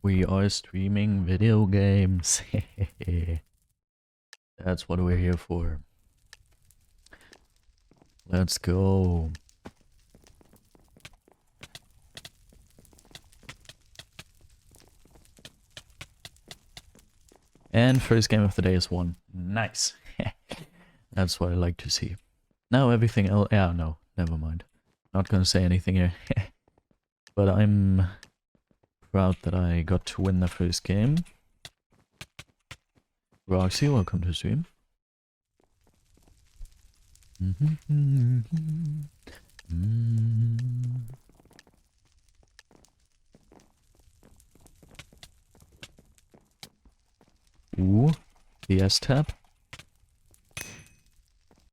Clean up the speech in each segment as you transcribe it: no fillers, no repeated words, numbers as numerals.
We are streaming video games. That's what we're here for. Let's go. And first game of the day is won. Nice. That's what I like to see. Now everything else... Yeah, no, never mind. Not gonna say anything here. But I'm proud that I got to win the first game. Roxy, welcome to stream. Ooh, the S-tab.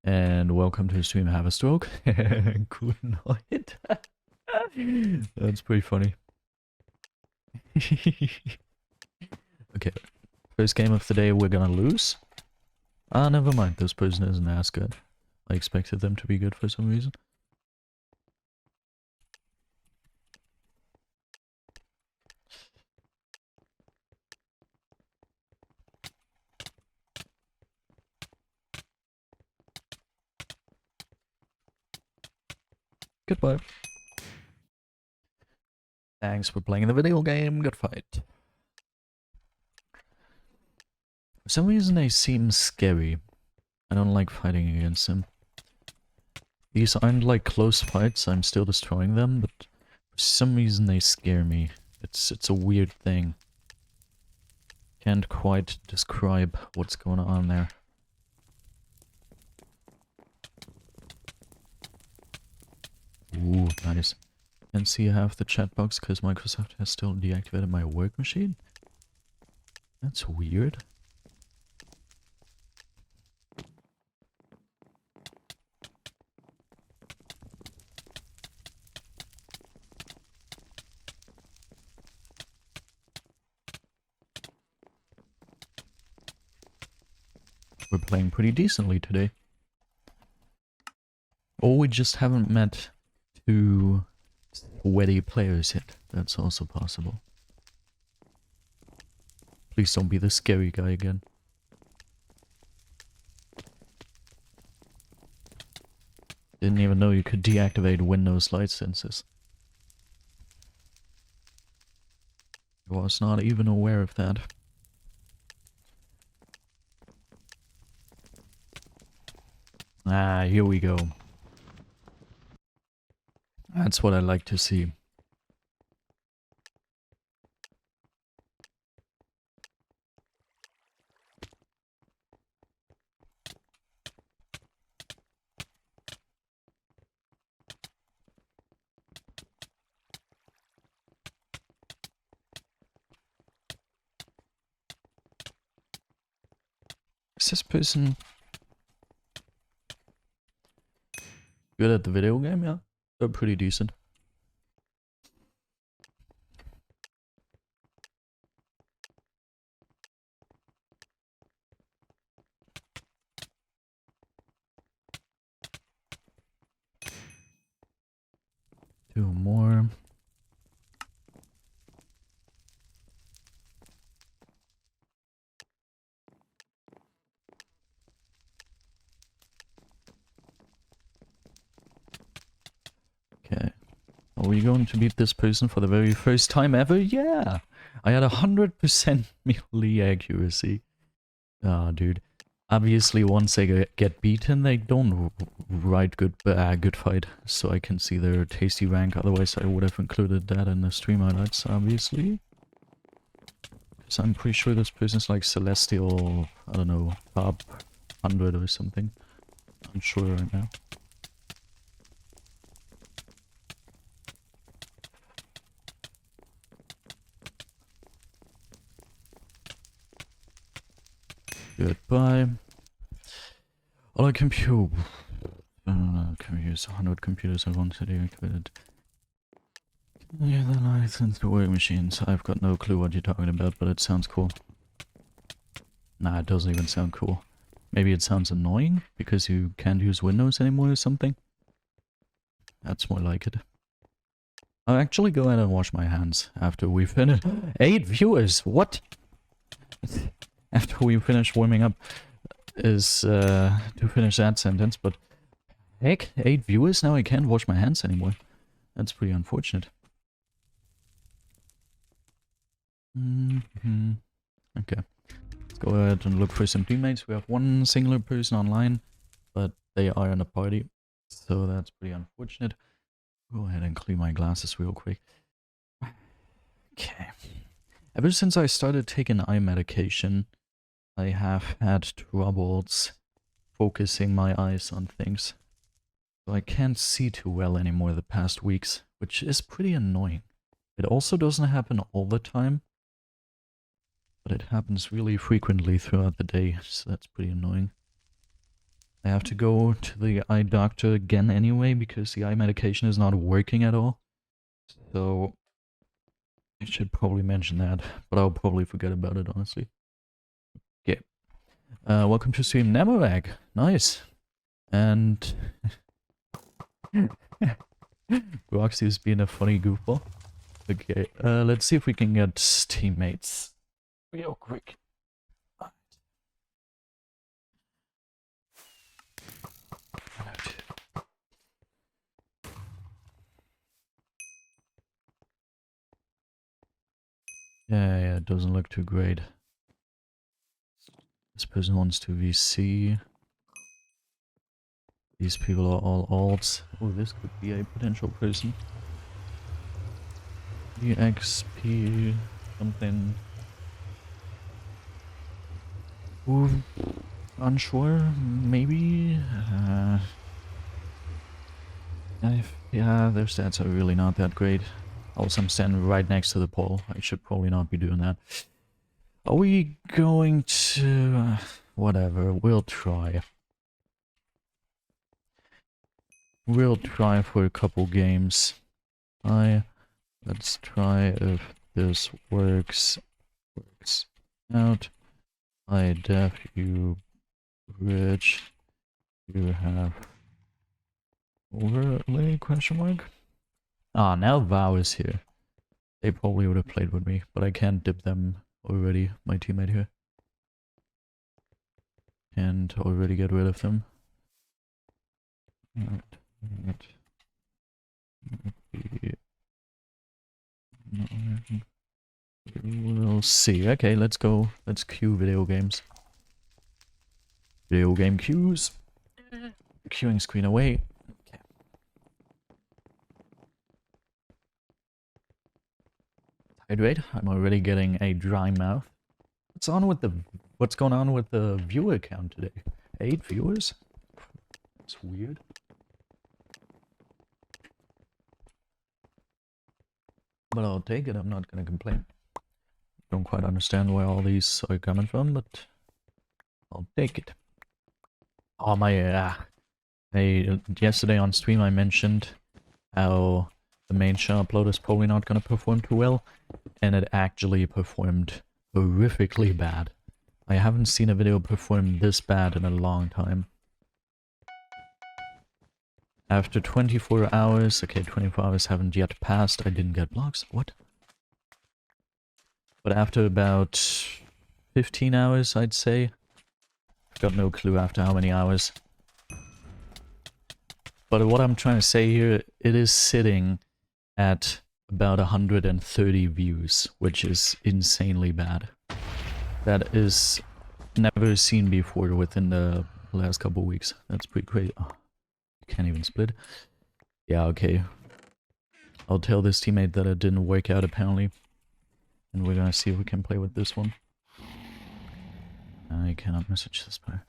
And welcome to stream Have a Stroke. Good night. That's pretty funny. Okay, first game of the day we're gonna lose. Ah, never mind, this person isn't as good. I expected them to be good for some reason. Goodbye. Thanks for playing the video game. Good fight. For some reason they seem scary. I don't like fighting against them. These aren't like close fights, I'm still destroying them, but for some reason they scare me. It's a weird thing. Can't quite describe what's going on there. Ooh, nice. Can't see half the chat box because Microsoft has still deactivated my work machine. That's weird. We're playing pretty decently today. Or we just haven't met two sweaty players yet. That's also possible. Please don't be the scary guy again. Didn't even know you could deactivate Windows light sensors. Was not even aware of that. Ah, here we go. That's what I like to see. Is this person good at the video game? Yeah, they're pretty decent. Two more. Okay. Are we going to beat this person for the very first time ever? Yeah! I had 100% melee accuracy. Ah, dude. Obviously, once they get beaten, they don't write good fight. So I can see their tasty rank. Otherwise, I would have included that in the stream highlights, obviously. Because I'm pretty sure this person's like Celestial, I don't know, top 100 or something. I'm sure right now. Goodbye. All our computers, 100 computers are once deactivated. Yeah, the license to work machines. I've got no clue what you're talking about, but it sounds cool. Nah, it doesn't even sound cool. Maybe it sounds annoying because you can't use Windows anymore or something. That's more like it. I'll actually go ahead and wash my hands after we finish. 8 viewers, what? After we finish warming up is to finish that sentence, but heck, 8 viewers, now I can't wash my hands anymore. That's pretty unfortunate. Okay, let's go ahead and look for some teammates. We have one singular person online, but they are in a party, so that's pretty unfortunate. Go ahead and clean my glasses real quick. Okay. Ever since I started taking eye medication, I have had troubles focusing my eyes on things. So I can't see too well anymore the past weeks, which is pretty annoying. It also doesn't happen all the time, but it happens really frequently throughout the day, so that's pretty annoying. I have to go to the eye doctor again anyway, because the eye medication is not working at all. So I should probably mention that, but I'll probably forget about it, honestly. Okay. Welcome to stream Namorak. Nice. And Roxy's being a funny goofball. Okay, let's see if we can get teammates real quick. Yeah, it doesn't look too great. This person wants to VC. These people are all alts. Oh, this could be a potential person. EXP something. Ooh, unsure, maybe? Yeah, their stats are really not that great. Also, I'm standing right next to the pole. I should probably not be doing that. Are we going to... whatever, we'll try. We'll try for a couple games. Let's try if this works out. I def you bridge. You have overlay question mark? Ah, now Vow is here. They probably would have played with me, but I can't dip them already, my teammate here. Can't already get rid of them. We'll see. Okay, let's go. Let's queue video games. Video game queues. Queuing screen away. Okay. Hydrate. I'm already getting a dry mouth. What's going on with the viewer count today? 8 viewers? That's weird. But I'll take it, I'm not gonna complain. Don't quite understand where all these are coming from, but I'll take it. Oh my, yesterday on stream I mentioned how the main show upload is probably not gonna perform too well, and it actually performed horrifically bad. I haven't seen a video perform this bad in a long time. After 24 hours, okay, 24 hours haven't yet passed, I didn't get blocks, what? But after about 15 hours, I'd say. I've got no clue after how many hours. But what I'm trying to say here, it is sitting at about 130 views, which is insanely bad. That is never seen before within the last couple weeks. That's pretty crazy. Oh, you can't even split. Yeah, okay. I'll tell this teammate that it didn't work out apparently. And we're gonna see if we can play with this one. I cannot message this player.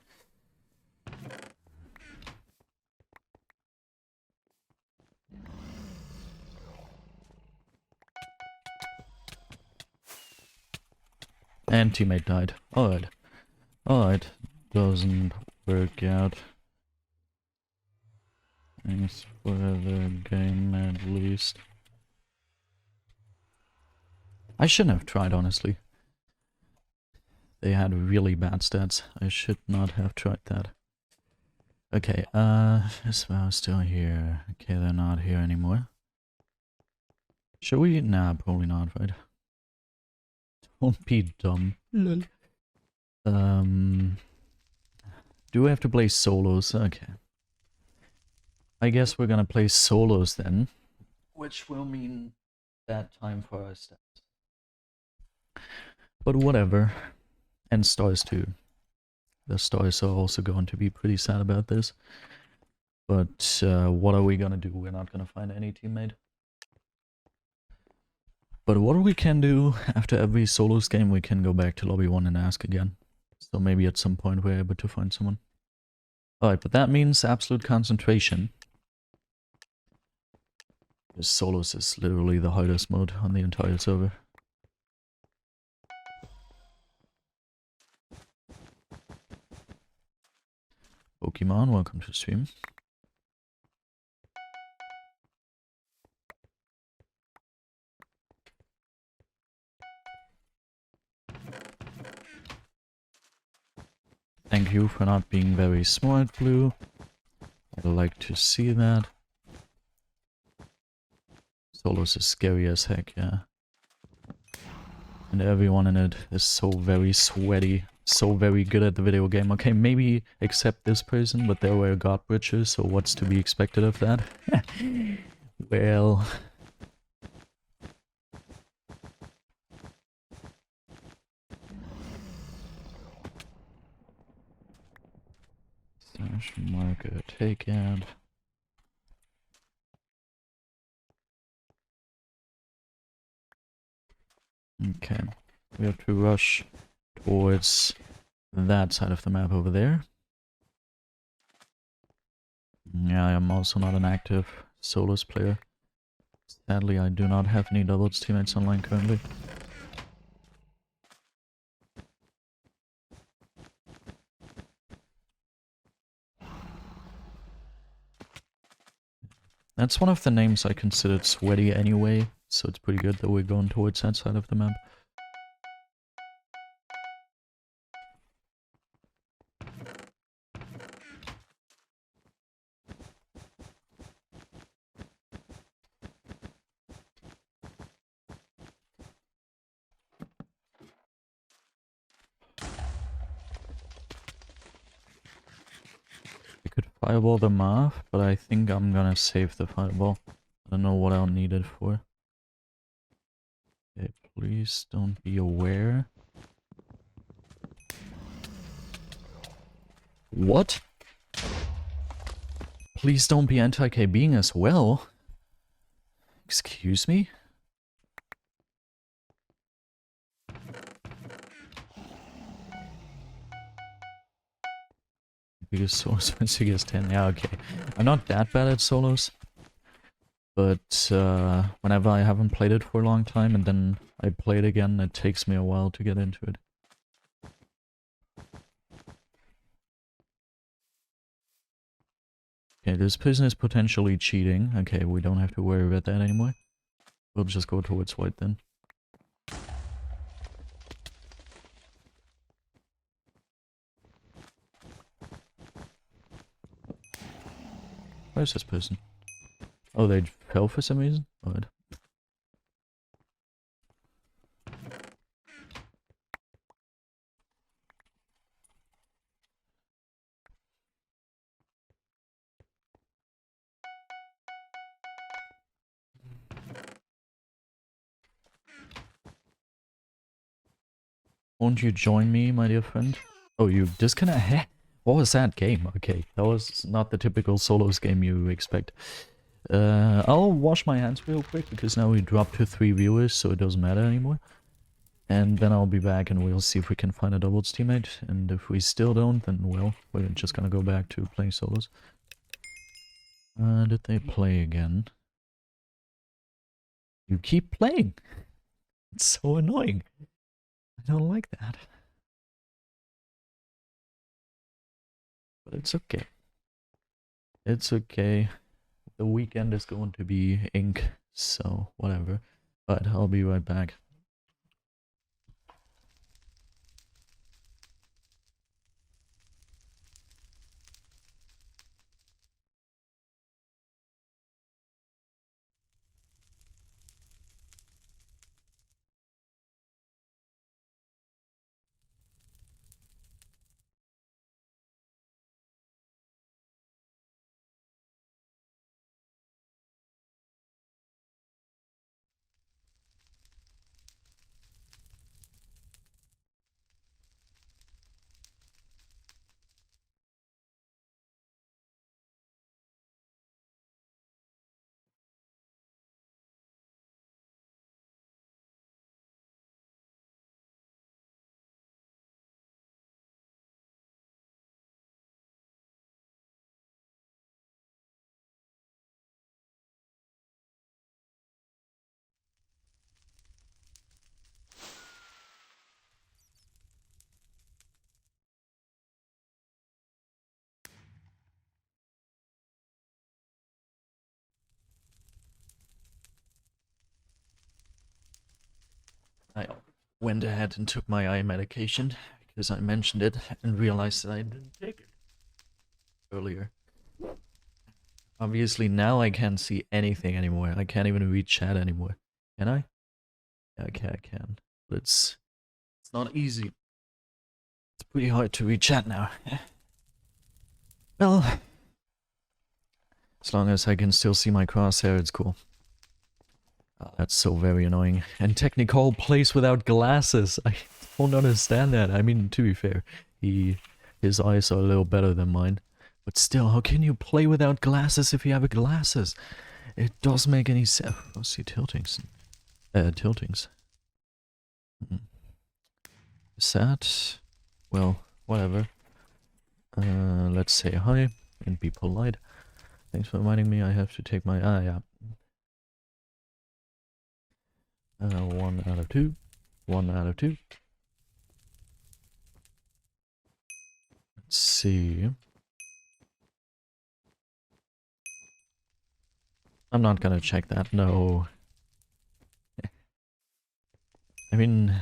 And teammate died. Alright. Alright. Doesn't work out. Thanks for the game at least. I shouldn't have tried, honestly. They had really bad stats. I should not have tried that. Okay, is Val still here? Okay, they're not here anymore. Should we? Nah, probably not, right? Don't be dumb. Lol. Do we have to play solos? Okay. I guess we're gonna play solos then. Which will mean bad time for our stats. But whatever. And stars too. The stars are also going to be pretty sad about this. But what are we gonna do? We're not gonna find any teammate. But what we can do, after every solos game, we can go back to lobby 1 and ask again. So maybe at some point we're able to find someone. Alright, but that means absolute concentration. Because solos is literally the hardest mode on the entire server. Pokemon, welcome to stream. Thank you for not being very smart, Blue. I'd like to see that. Solos is scary as heck, yeah. And everyone in it is so very sweaty, so very good at the video game. Okay, maybe except this person, but they wear god bridges, so what's to be expected of that? Well... Slash marker, take ad. Okay, we have to rush towards that side of the map over there. Yeah, I am also not an active solos player. Sadly, I do not have any doubles teammates online currently. That's one of the names I considered sweaty anyway, so it's pretty good that we're going towards that side of the map. I could fireball them off, but I think I'm gonna save the fireball. I don't know what I'll need it for. Okay, please don't be aware. What? Please don't be anti-KBing as well. Excuse me? Biggest solos, biggest 10. Yeah, okay. I'm not that bad at solos. But whenever I haven't played it for a long time and then I play it again, it takes me a while to get into it. Okay, this person is potentially cheating. Okay, we don't have to worry about that anymore. We'll just go towards white then. Where's this person? Oh, they fell for some reason? What? Won't you join me, my dear friend? Oh, you disconnect? What was that game? Okay, that was not the typical solos game you expect. I'll wash my hands real quick, because now we dropped to 3 viewers, so it doesn't matter anymore. And then I'll be back and we'll see if we can find a doubles teammate. And if we still don't, then well, we're just gonna go back to playing solos. Did they play again? You keep playing! It's so annoying. I don't like that. But it's okay. It's okay. The weekend is going to be ink, so whatever. But I'll be right back. I went ahead and took my eye medication because I mentioned it and realized that I didn't take it earlier. Obviously now I can't see anything anymore. I can't even read chat anymore. Can I? Yeah, okay, I can. But it's not easy. It's pretty hard to read chat now. Well, as long as I can still see my crosshair, it's cool. Oh, that's so very annoying. And Technical plays without glasses. I don't understand that. I mean, to be fair, his eyes are a little better than mine. But still, how can you play without glasses if you have glasses? It doesn't make any sense. Oh, see, tiltings. Tiltings. Is that... Well, whatever. Let's say hi and be polite. Thanks for reminding me I have to take my... Ah, yeah. 1 out of 2. 1 out of 2. Let's see. I'm not gonna check that, no. I mean...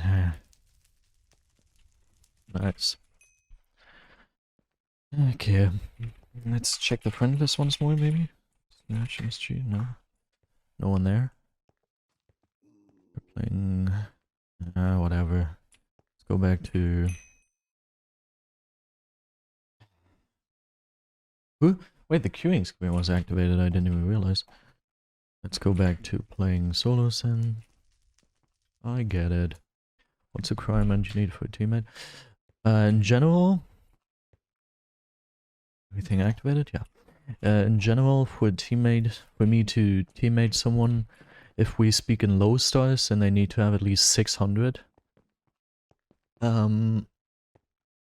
nice. Okay. Let's check the friend list once more, maybe? Snatch MSG? No. No one there. We're playing... whatever. Let's go back to... Ooh, wait, the queuing screen was activated, I didn't even realize. Let's go back to playing solos then. I get it. What's a requirement you need for a teammate? In general... Everything activated? Yeah. In general, for a teammate, for me to teammate someone, if we speak in low stars, then they need to have at least 600.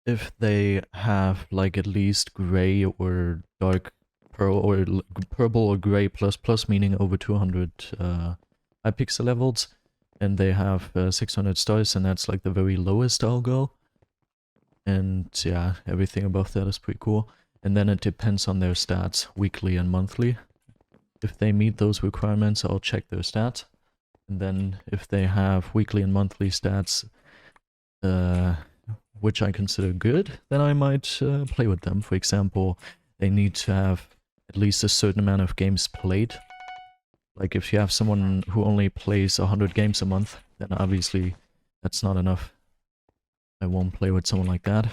If they have like at least gray or dark pearl or purple or gray plus, meaning over 200 Hypixel levels, and they have 600 stars, and that's like the very lowest I'll go. And yeah, everything above that is pretty cool. And then it depends on their stats, weekly and monthly. If they meet those requirements, I'll check their stats. And then if they have weekly and monthly stats, which I consider good, then I might play with them. For example, they need to have at least a certain amount of games played. Like if you have someone who only plays 100 games a month, then obviously that's not enough. I won't play with someone like that.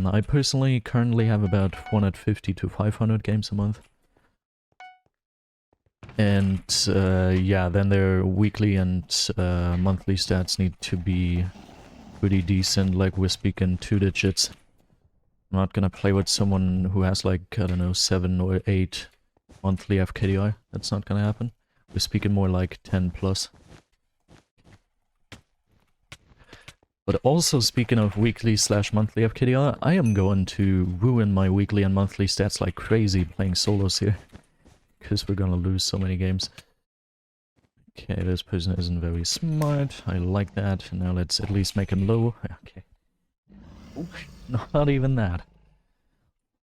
I personally currently have about 450 to 500 games a month. And yeah, then their weekly and monthly stats need to be pretty decent, like we're speaking 2 digits. I'm not gonna play with someone who has like, I don't know, 7 or 8 monthly FKDI. That's not gonna happen. We're speaking more like 10 plus. But also, speaking of weekly / monthly FKDR, I am going to ruin my weekly and monthly stats like crazy playing solos here. Because we're gonna lose so many games. Okay, this person isn't very smart. I like that. Now let's at least make him low. Okay. Oh, not even that.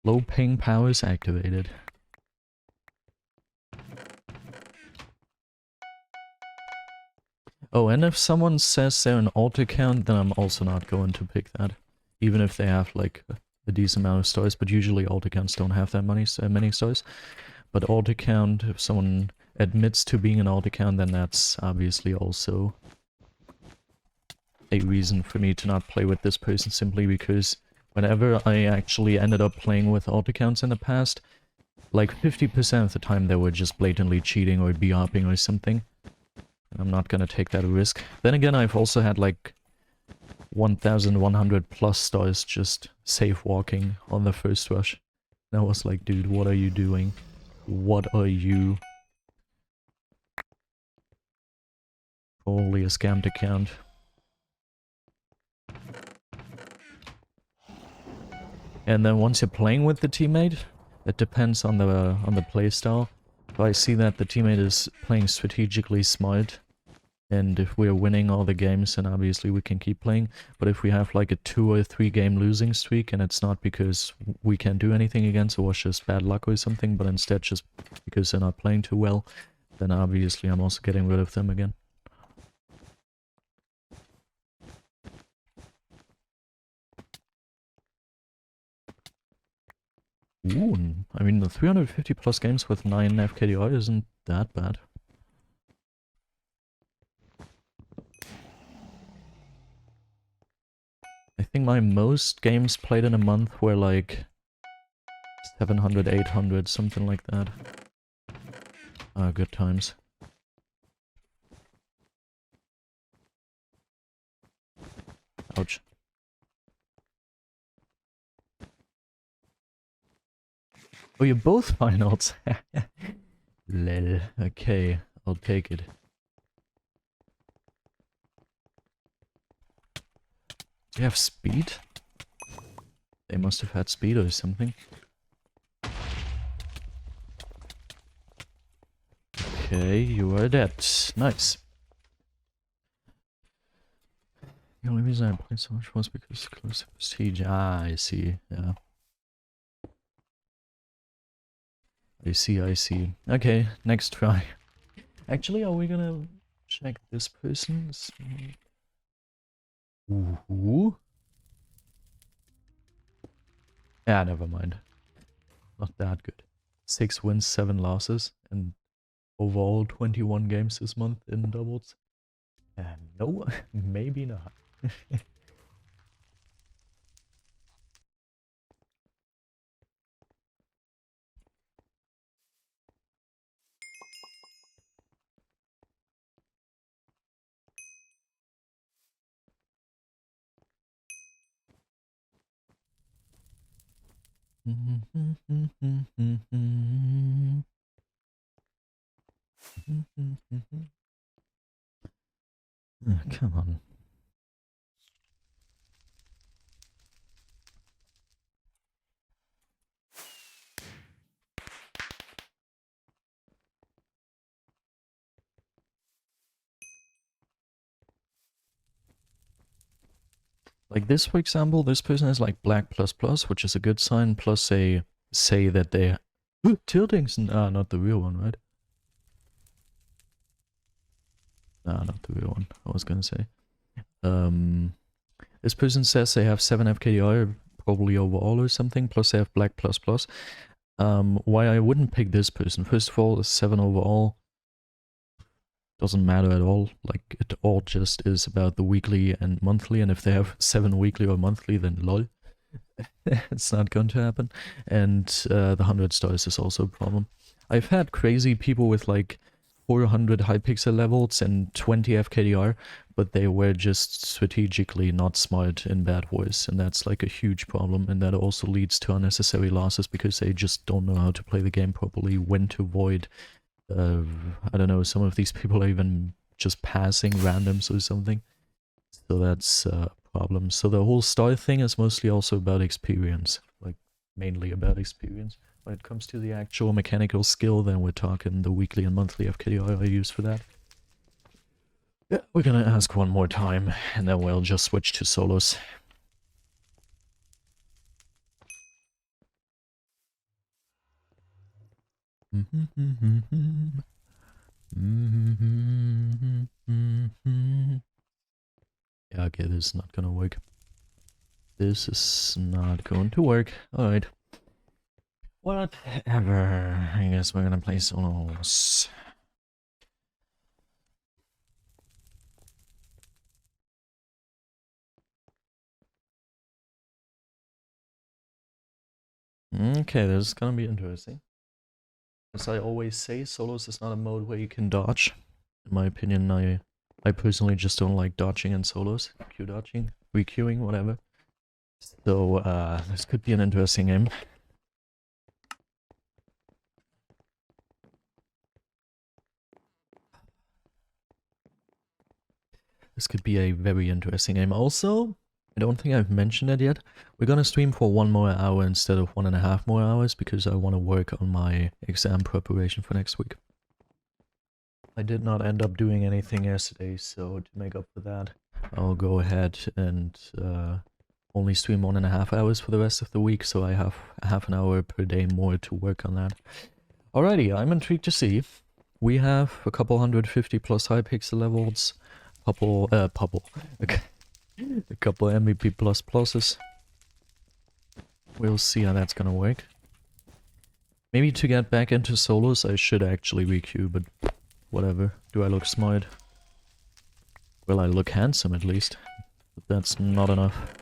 Low ping powers activated. Oh, and if someone says they're an alt account, then I'm also not going to pick that. Even if they have, like, a decent amount of stars, but usually alt accounts don't have that many stars. But alt account, if someone admits to being an alt account, then that's obviously also a reason for me to not play with this person, simply because whenever I actually ended up playing with alt accounts in the past, like 50% of the time they were just blatantly cheating or b-hopping or something. I'm not gonna take that risk. Then again, I've also had like 1,100 plus stars just safe walking on the first rush. And I was like, dude, what are you doing? What are you? Probably a scammed account. And then once you're playing with the teammate, it depends on the playstyle. If I see that the teammate is playing strategically smart, and if we're winning all the games, then obviously we can keep playing. But if we have like a 2 or 3 game losing streak, and it's not because we can't do anything against or was just bad luck or something, but instead just because they're not playing too well, then obviously I'm also getting rid of them again. Ooh, I mean the 350 plus games with 9 FKDI isn't that bad. I think my most games played in a month were like 700, 800, something like that. Good times. Ouch. Oh, you're both finals. Lel. Okay, I'll take it. Do you have speed? They must have had speed or something. Okay, you are dead. Nice. The only reason I played so much was because close prestige. Ah, I see. Yeah. I see. Okay, next try. Actually, are we gonna check this person's? Ooh. Yeah, never mind. Not that good. 6 wins, 7 losses, and overall 21 games this month in doubles. No, maybe not. Come on. Like this, for example, this person has like black plus plus, which is a good sign, plus a say that they're tilting's not the real one, right? Nah, not the real one, I was gonna say. This person says they have 7 FKDI, probably overall or something, plus they have black plus plus. Why I wouldn't pick this person, first of all, is 7 overall. Doesn't matter at all, like it all just is about the weekly and monthly, and if they have 7 weekly or monthly, then lol. It's not going to happen. And the 100 stars is also a problem. I've had crazy people with like 400 Hypixel levels and 20 FKDR, but they were just strategically not smart in BedWars, and that's like a huge problem, and that also leads to unnecessary losses because they just don't know how to play the game properly, when to avoid. I don't know, some of these people are even just passing randoms or something. So that's a problem. So the whole star thing is mostly also about experience, like mainly about experience. When it comes to the actual mechanical skill, then we're talking the weekly and monthly FKDI I use for that. Yeah, we're gonna ask one more time, and then we'll just switch to solos. Yeah, okay, this is not gonna work. This is not going to work. Alright. Whatever. I guess we're gonna play solos. Okay, this is gonna be interesting. As I always say, solos is not a mode where you can dodge. In my opinion, I personally just don't like dodging in solos. Q dodging, requeuing, whatever. So, this could be an interesting game. This could be a very interesting game. Also, I don't think I've mentioned it yet. We're gonna stream for 1 more hour instead of 1.5 more hours because I want to work on my exam preparation for next week. I did not end up doing anything yesterday, so to make up for that, I'll go ahead and only stream 1.5 hours for the rest of the week, so I have half an hour per day more to work on that. Alrighty, I'm intrigued to see. We have a couple 150 plus Hypixel levels, a couple MVP plus pluses. We'll see how that's gonna work. Maybe to get back into solos I should actually BQ, but whatever. Do I look smart? Well, I look handsome at least, but that's not enough.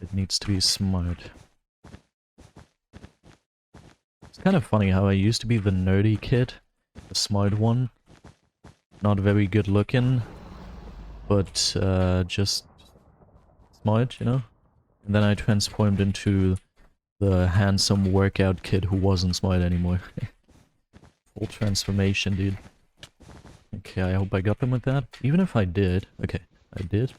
It needs to be smart. It's kind of funny how I used to be the nerdy kid, the smart one, not very good looking, but just smart, you know? And then I transformed into the handsome workout kid who wasn't smart anymore. Full transformation, dude. Okay, I hope I got them with that. Even if I did. Okay, I did.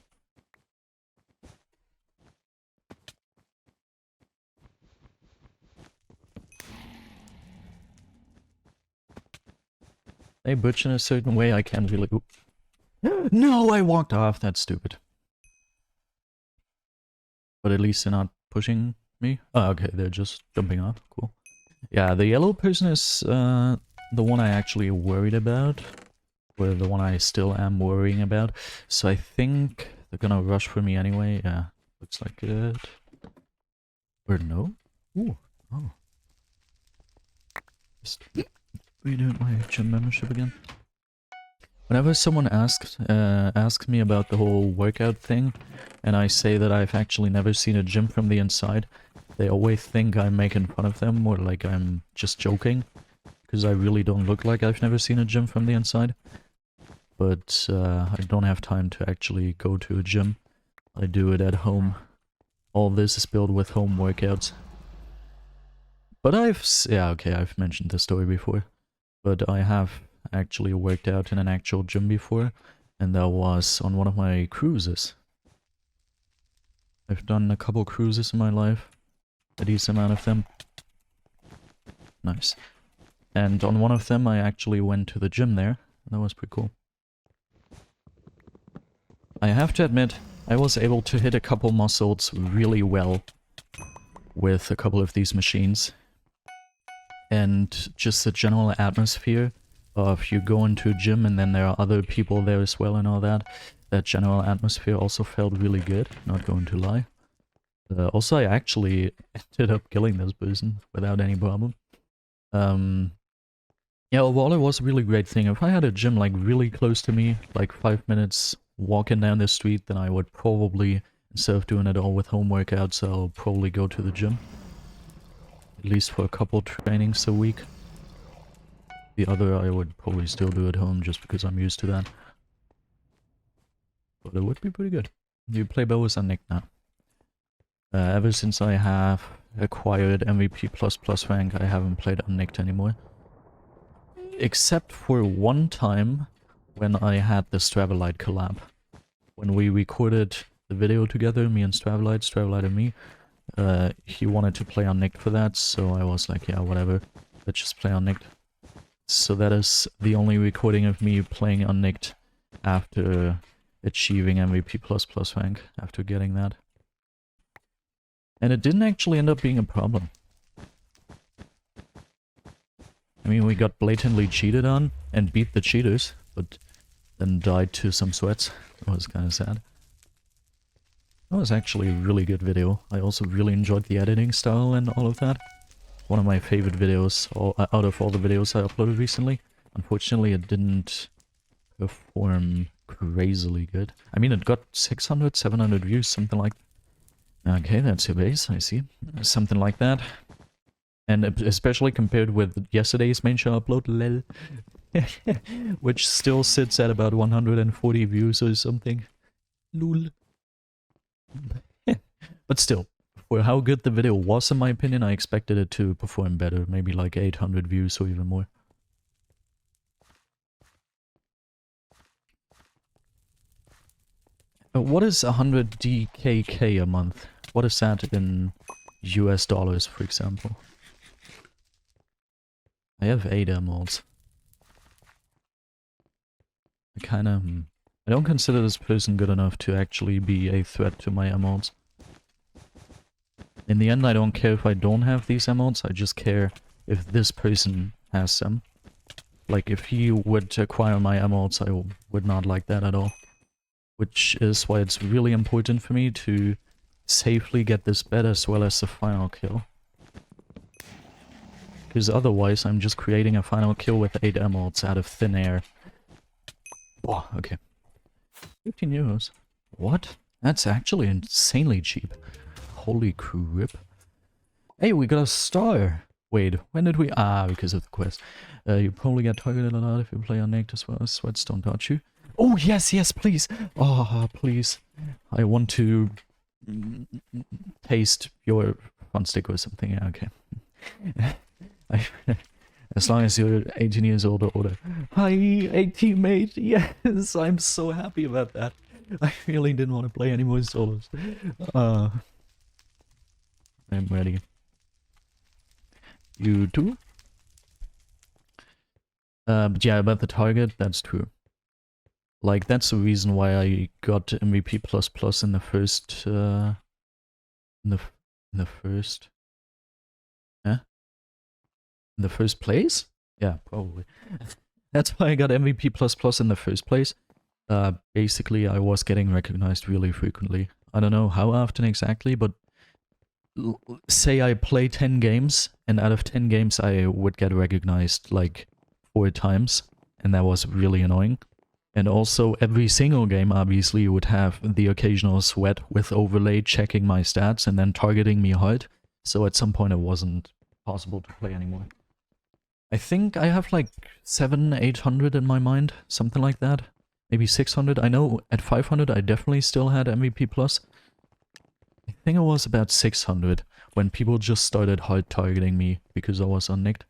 They butch in a certain way, I can't really... No, I walked off, that's stupid. But at least they're not pushing me. Oh, okay, they're just jumping off, cool. Yeah, the yellow person is the one I actually worried about. Or the one I still am worrying about. So I think they're gonna rush for me anyway, yeah. Looks like it. Or no? Ooh, oh. Just redo my gym membership again. Whenever someone asks me about the whole workout thing, and I say that I've actually never seen a gym from the inside, they always think I'm making fun of them or like I'm just joking, because I really don't look like I've never seen a gym from the inside. But I don't have time to actually go to a gym. I do it at home. All this is built with home workouts. But I've mentioned this story before. But I have actually worked out in an actual gym before, and that was on one of my cruises. I've done a couple cruises in my life, a decent amount of them. Nice. And on one of them I actually went to the gym there, and that was pretty cool. I have to admit, I was able to hit a couple muscles really well with a couple of these machines. And just the general atmosphere of you go into a gym and then there are other people there as well and all that. That general atmosphere also felt really good, not going to lie. Also, I actually ended up killing this person without any problem. Yeah, overall it was a really great thing. If I had a gym like really close to me, like 5 minutes walking down the street, then I would probably, instead of doing it all with home workouts, I'll probably go to the gym. At least for a couple trainings a week. The other I would probably still do at home just because I'm used to that. But it would be pretty good. You play BedWars on Nick now. Ever since I have acquired MVP++ rank, I haven't played Unnicked anymore. Except for one time when I had the Stravolite collab. When we recorded the video together, me and Stravolite and me, he wanted to play Unnicked for that, so I was like, yeah, whatever, let's just play Unnicked. So that is the only recording of me playing Unnicked after achieving MVP++ rank, after getting that. And it didn't actually end up being a problem. I mean, we got blatantly cheated on and beat the cheaters, but then died to some sweats. That was kind of sad. That was actually a really good video. I also really enjoyed the editing style and all of that. One of my favorite videos out of all the videos I uploaded recently. Unfortunately, it didn't perform crazily good. I mean, it got 600, 700 views, something like that. Okay, that's your base, I see. Something like that. And especially compared with yesterday's main show upload, lol. Which still sits at about 140 views or something. Lol. But still, for how good the video was in my opinion, I expected it to perform better. Maybe like 800 views or even more. What is 100 DKK a month? What is that in US dollars, for example? I have 8 emeralds. I don't consider this person good enough to actually be a threat to my emeralds. In the end, I don't care if I don't have these emeralds, I just care if this person has them. Like, if he would acquire my emeralds, I would not like that at all. Which is why it's really important for me to safely get this bed as well as the final kill. Because otherwise I'm just creating a final kill with 8 emeralds out of thin air. Oh, okay. 15 euros. What? That's actually insanely cheap. Holy crap. Hey, we got a star! Wait, when did we... Ah, because of the quest. You probably get targeted a lot if you play on Naked as well. Sweats don't touch you. Oh, yes, yes, please! Oh, please. I want to... taste your fun stick or something. Yeah, okay. As long as you're 18 years old or older. Hi, a teammate! Yes, I'm so happy about that. I really didn't want to play any more solos. I'm ready. You too? But yeah, about the target, that's true. Like, that's the reason why I got MVP++ in the first, in the first... Huh? In the first place? Yeah, probably. That's why I got MVP++ in the first place. Basically, I was getting recognized really frequently. I don't know how often exactly, but say I play 10 games, and out of 10 games I would get recognized like 4 times, and that was really annoying. And also, every single game obviously would have the occasional sweat with overlay checking my stats and then targeting me hard, so at some point it wasn't possible to play anymore. I think I have like 700-800 in my mind, something like that. Maybe 600. I know at 500 I definitely still had MVP+. I think it was about 600 when people just started hard targeting me because I was unnicked.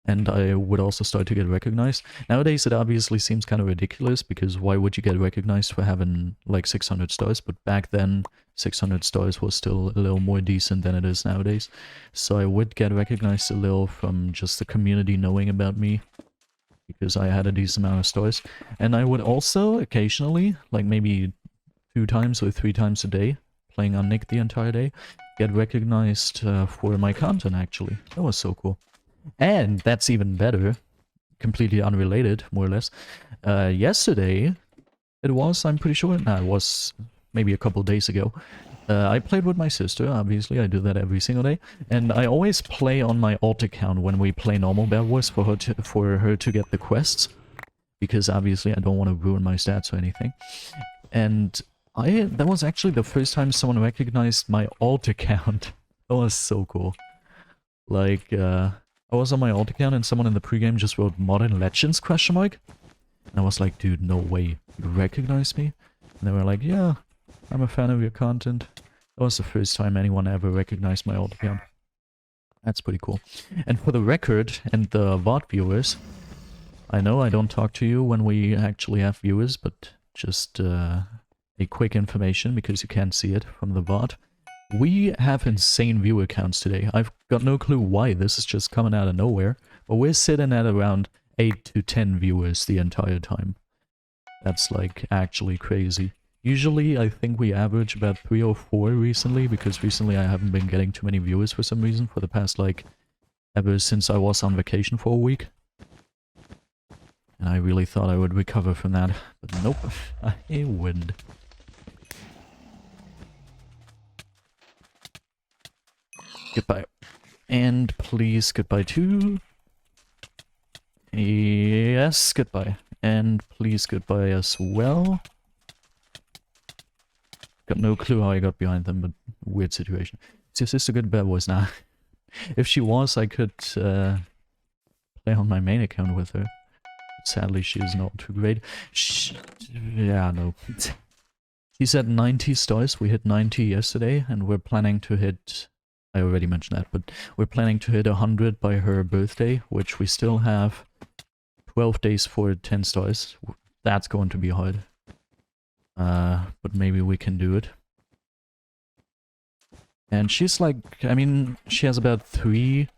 And I would also start to get recognized. Nowadays it obviously seems kind of ridiculous because why would you get recognized for having like 600 stars? But back then 600 stars was still a little more decent than it is nowadays. So I would get recognized a little from just the community knowing about me, because I had a decent amount of stars. And I would also occasionally, like maybe 2 times or 3 times a day, playing on Nick the entire day, get recognized for my content actually. That was so cool. And that's even better, completely unrelated, more or less. Yesterday, it was, I'm pretty sure, no, it was maybe a couple days ago. I played with my sister, obviously, I do that every single day. And I always play on my alt account when we play normal BedWars for her to get the quests. Because obviously I don't want to ruin my stats or anything. And that was actually the first time someone recognized my alt account. That was so cool. Like, I was on my alt account and someone in the pregame just wrote Modern Legends ? And I was like, dude, no way, you recognize me? And they were like, yeah, I'm a fan of your content. That was the first time anyone ever recognized my alt account. That's pretty cool. And for the record, and the VOD viewers, I know I don't talk to you when we actually have viewers, but just a quick information because you can't see it from the VOD. We have insane viewer counts today. I've got no clue why, this is just coming out of nowhere. But we're sitting at around 8 to 10 viewers the entire time. That's like actually crazy. Usually I think we average about 3 or 4 recently, because recently I haven't been getting too many viewers for some reason for the past like ever since I was on vacation for a week. And I really thought I would recover from that, but nope, I wouldn't. Goodbye. And please goodbye too. Yes, goodbye. And please goodbye as well. Got no clue how I got behind them, but weird situation. Is your sister good at BedWars now? If she was, I could play on my main account with her. But sadly, she is not too great. Yeah, no. She's at 90 stars. We hit 90 yesterday, and we're planning to hit... I already mentioned that, but we're planning to hit 100 by her birthday, which we still have 12 days for 10 stars. That's going to be hard. But maybe we can do it. And she's like, I mean, she has about 3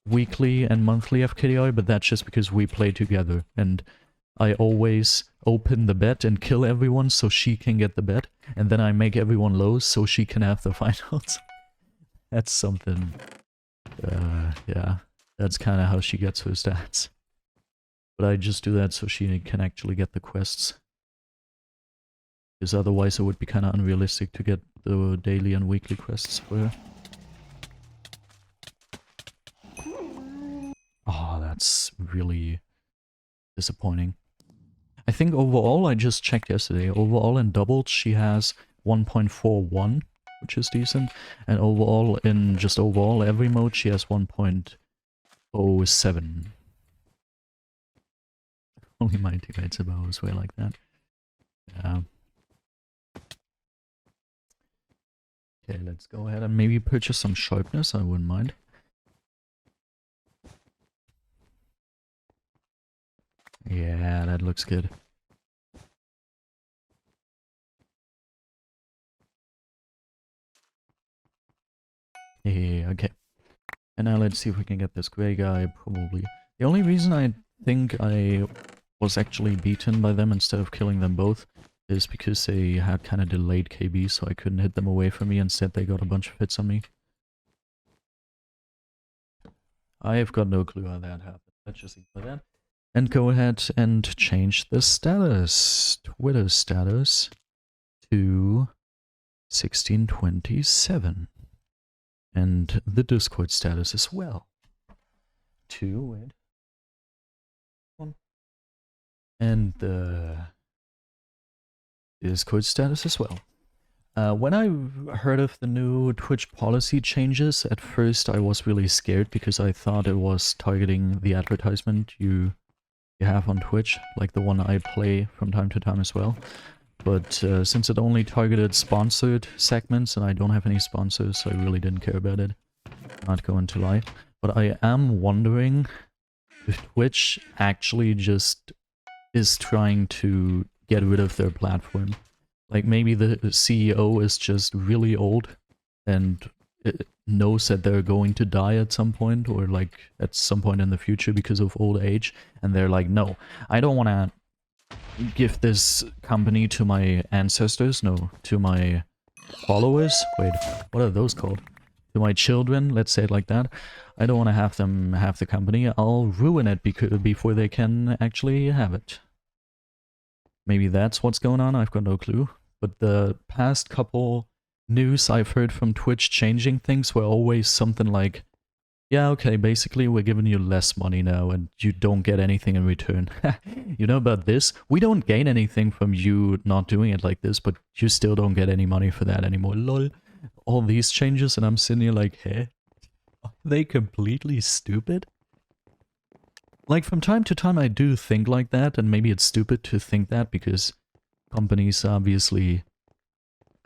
weekly and monthly FKDI, but that's just because we play together. And I always open the bet and kill everyone so she can get the bet. And then I make everyone low so she can have the finals. That's something. Yeah. That's kind of how she gets her stats. But I just do that so she can actually get the quests. Because otherwise it would be kind of unrealistic to get the daily and weekly quests for her. really disappointing. I think overall, I just checked yesterday, overall in doubles she has 1.41, which is decent, and overall in just overall every mode she has 1.07. Only my teammates above as well like that. Yeah. Okay, let's go ahead and maybe purchase some sharpness, I wouldn't mind. Yeah, that looks good. Yeah, okay. And now let's see if we can get this grey guy, probably. The only reason I think I was actually beaten by them instead of killing them both is because they had kind of delayed KB, so I couldn't hit them away from me. Instead, they got a bunch of hits on me. I have got no clue how that happened. Let's just ignore that. And go ahead and change the status. Twitter status to 1627. And the Discord status as well. And the Discord status as well. When I heard of the new Twitch policy changes, at first I was really scared because I thought it was targeting the advertisement you have on Twitch, like the one I play from time to time as well. But since it only targeted sponsored segments and I don't have any sponsors, I really didn't care about it. Not going to lie. But I am wondering if Twitch actually just is trying to get rid of their platform. Like maybe the CEO is just really old and knows that they're going to die at some point, or like at some point in the future because of old age, and they're like, no, I don't want to give this company to my ancestors, no, to my followers. Wait, what are those called? To my children, let's say it like that. I don't want to have them have the company. I'll ruin it before they can actually have it. Maybe that's what's going on, I've got no clue. But the past couple news I've heard from Twitch changing things were always something like, yeah, okay, basically we're giving you less money now and you don't get anything in return. You know about this? We don't gain anything from you not doing it like this, but you still don't get any money for that anymore. Lol. All these changes, and I'm sitting here like, hey, are they completely stupid? Like, from time to time I do think like that, and maybe it's stupid to think that because companies obviously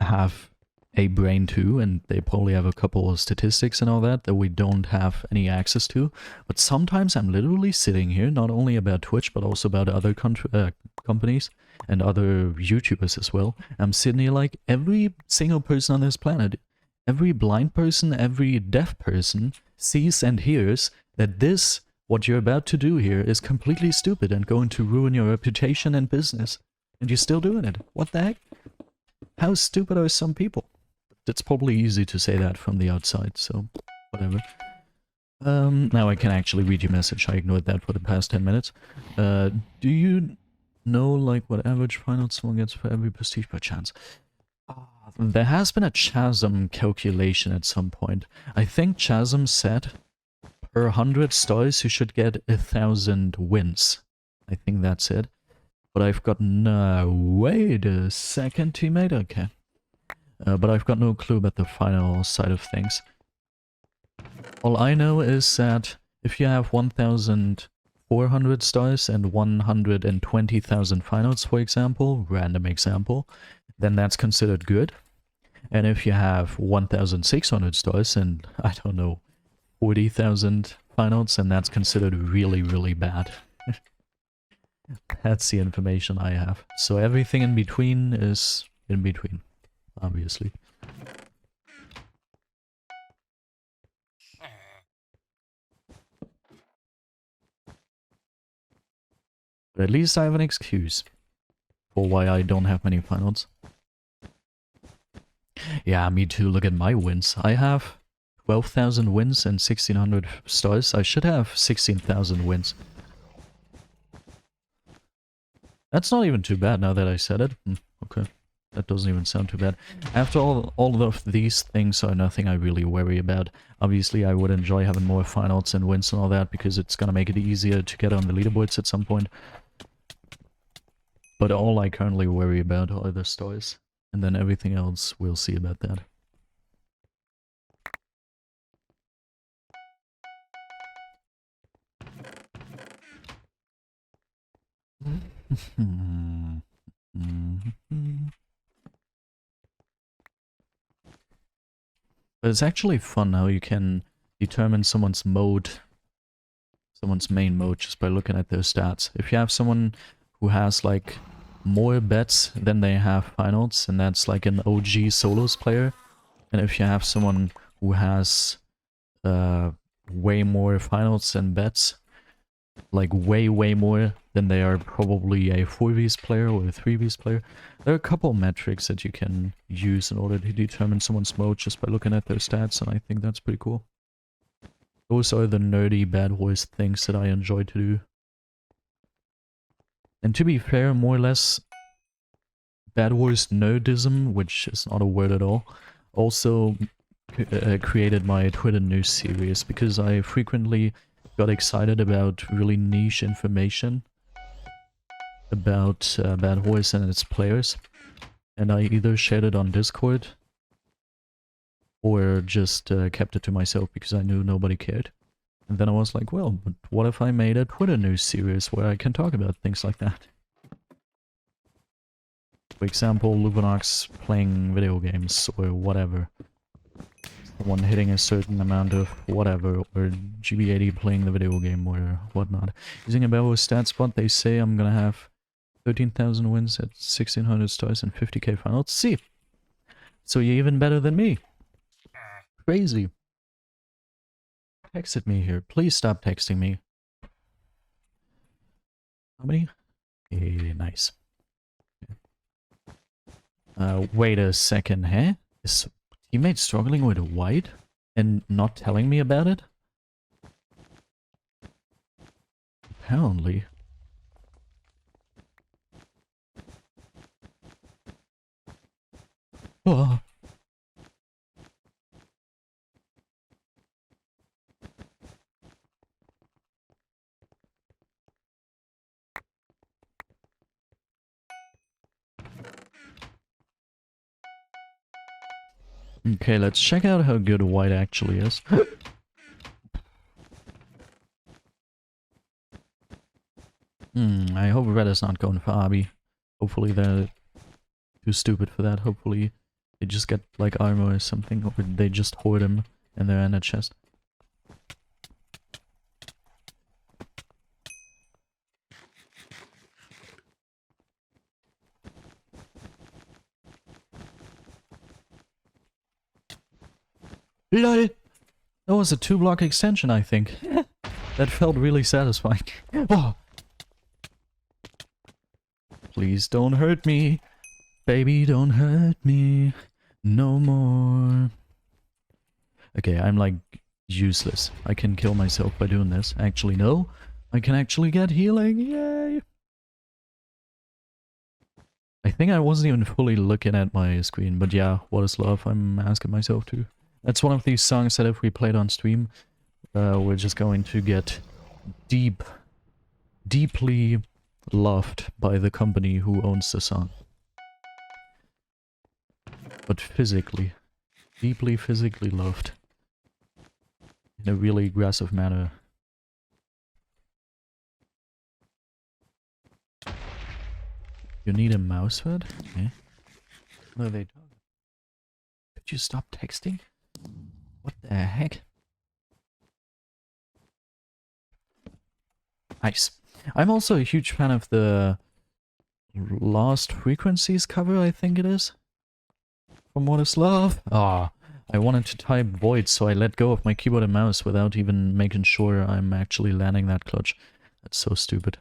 have a brain too, and they probably have a couple of statistics and all that we don't have any access to. But sometimes I'm literally sitting here, not only about Twitch, but also about other companies and other YouTubers as well. I'm sitting here like, every single person on this planet, every blind person, every deaf person sees and hears that this, what you're about to do here, is completely stupid and going to ruin your reputation and business. And you're still doing it. What the heck? How stupid are some people? It's probably easy to say that from the outside, so whatever. Now I can actually read your message. I ignored that for the past 10 minutes. Do you know, like, what average final someone gets for every prestige by chance? There has been a Chasm calculation at some point. I think Chasm said per 100 stars you should get 1,000 wins. I think that's it. But I've got no... Wait a second, teammate? Okay. But I've got no clue about the final side of things. All I know is that if you have 1,400 stars and 120,000 finals, for example, random example, then that's considered good. And if you have 1,600 stars and, I don't know, 40,000 finals, then that's considered really, really bad. That's the information I have. So everything in between is in between, obviously. But at least I have an excuse for why I don't have many finals. Yeah, me too. Look at my wins. I have 12,000 wins and 1,600 stars. I should have 16,000 wins. That's not even too bad now that I said it. Okay. That doesn't even sound too bad. After all of these things are nothing I really worry about. Obviously, I would enjoy having more finals and wins and all that, because it's gonna make it easier to get on the leaderboards at some point. But all I currently worry about are the stars. And then everything else, we'll see about that. But it's actually fun how you can determine someone's mode, someone's main mode, just by looking at their stats. If you have someone who has like more bets than they have finals, and that's like an OG solos player, and if you have someone who has way more finals than bets, like way more, then they are probably a 4vs player or a 3vs player. There are a couple metrics that you can use in order to determine someone's mode just by looking at their stats, and I think that's pretty cool. Those are the nerdy BedWars things that I enjoy to do. And to be fair, more or less, BedWars nerdism, which is not a word at all, also created my Twitter news series, because I frequently got excited about really niche information about BedWars and its players, and I either shared it on Discord or just kept it to myself because I knew nobody cared. And then I was like, well, but what if I made a Twitter news series where I can talk about things like that? For example, Lubinox playing video games or whatever. Someone hitting a certain amount of whatever, or GB80 playing the video game or whatnot. Using a BedWars stat spot, they say I'm gonna have 13,000 wins at 1600 stars and 50k finals. See! So you're even better than me. Crazy. Texted me here. Please stop texting me. How many? Hey, nice. Wait a second, huh? Is teammate struggling with a white and not telling me about it? Apparently. Oh. Okay, let's check out how good white actually is. I hope red is not going for Abi. Hopefully they're too stupid for that. Hopefully they just get like armor or something, or they just hoard him and they're in a chest. LOL! That was a 2-block extension, I think. That felt really satisfying. Oh. Please don't hurt me. Baby, don't hurt me. No more. Okay, I'm like useless. I can kill myself by doing this. Actually, no. I can actually get healing. Yay! I think I wasn't even fully looking at my screen, but yeah, what is love? I'm asking myself too. That's one of these songs that if we played on stream, we're just going to get deeply loved by the company who owns the song. But physically. Deeply physically loved. In a really aggressive manner. You need a mouse pad? Okay. What are they talking? Could you stop texting? What the heck? Nice. I'm also a huge fan of the Lost Frequencies cover, I think it is. From What Is Love? Ah, I wanted to type void, so I let go of my keyboard and mouse without even making sure I'm actually landing that clutch. That's so stupid.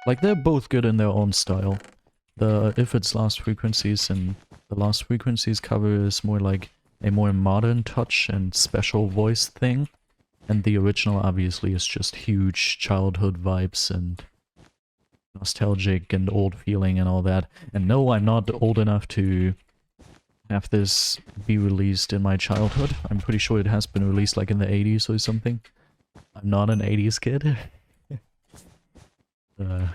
Like, they're both good in their own style. The If It's Lost Frequencies and the Lost Frequencies cover is more like a more modern touch and special voice thing. And the original obviously is just huge childhood vibes and nostalgic and old feeling and all that. And no, I'm not old enough to have this be released in my childhood. I'm pretty sure it has been released like in the 80s or something. I'm not an 80s kid. But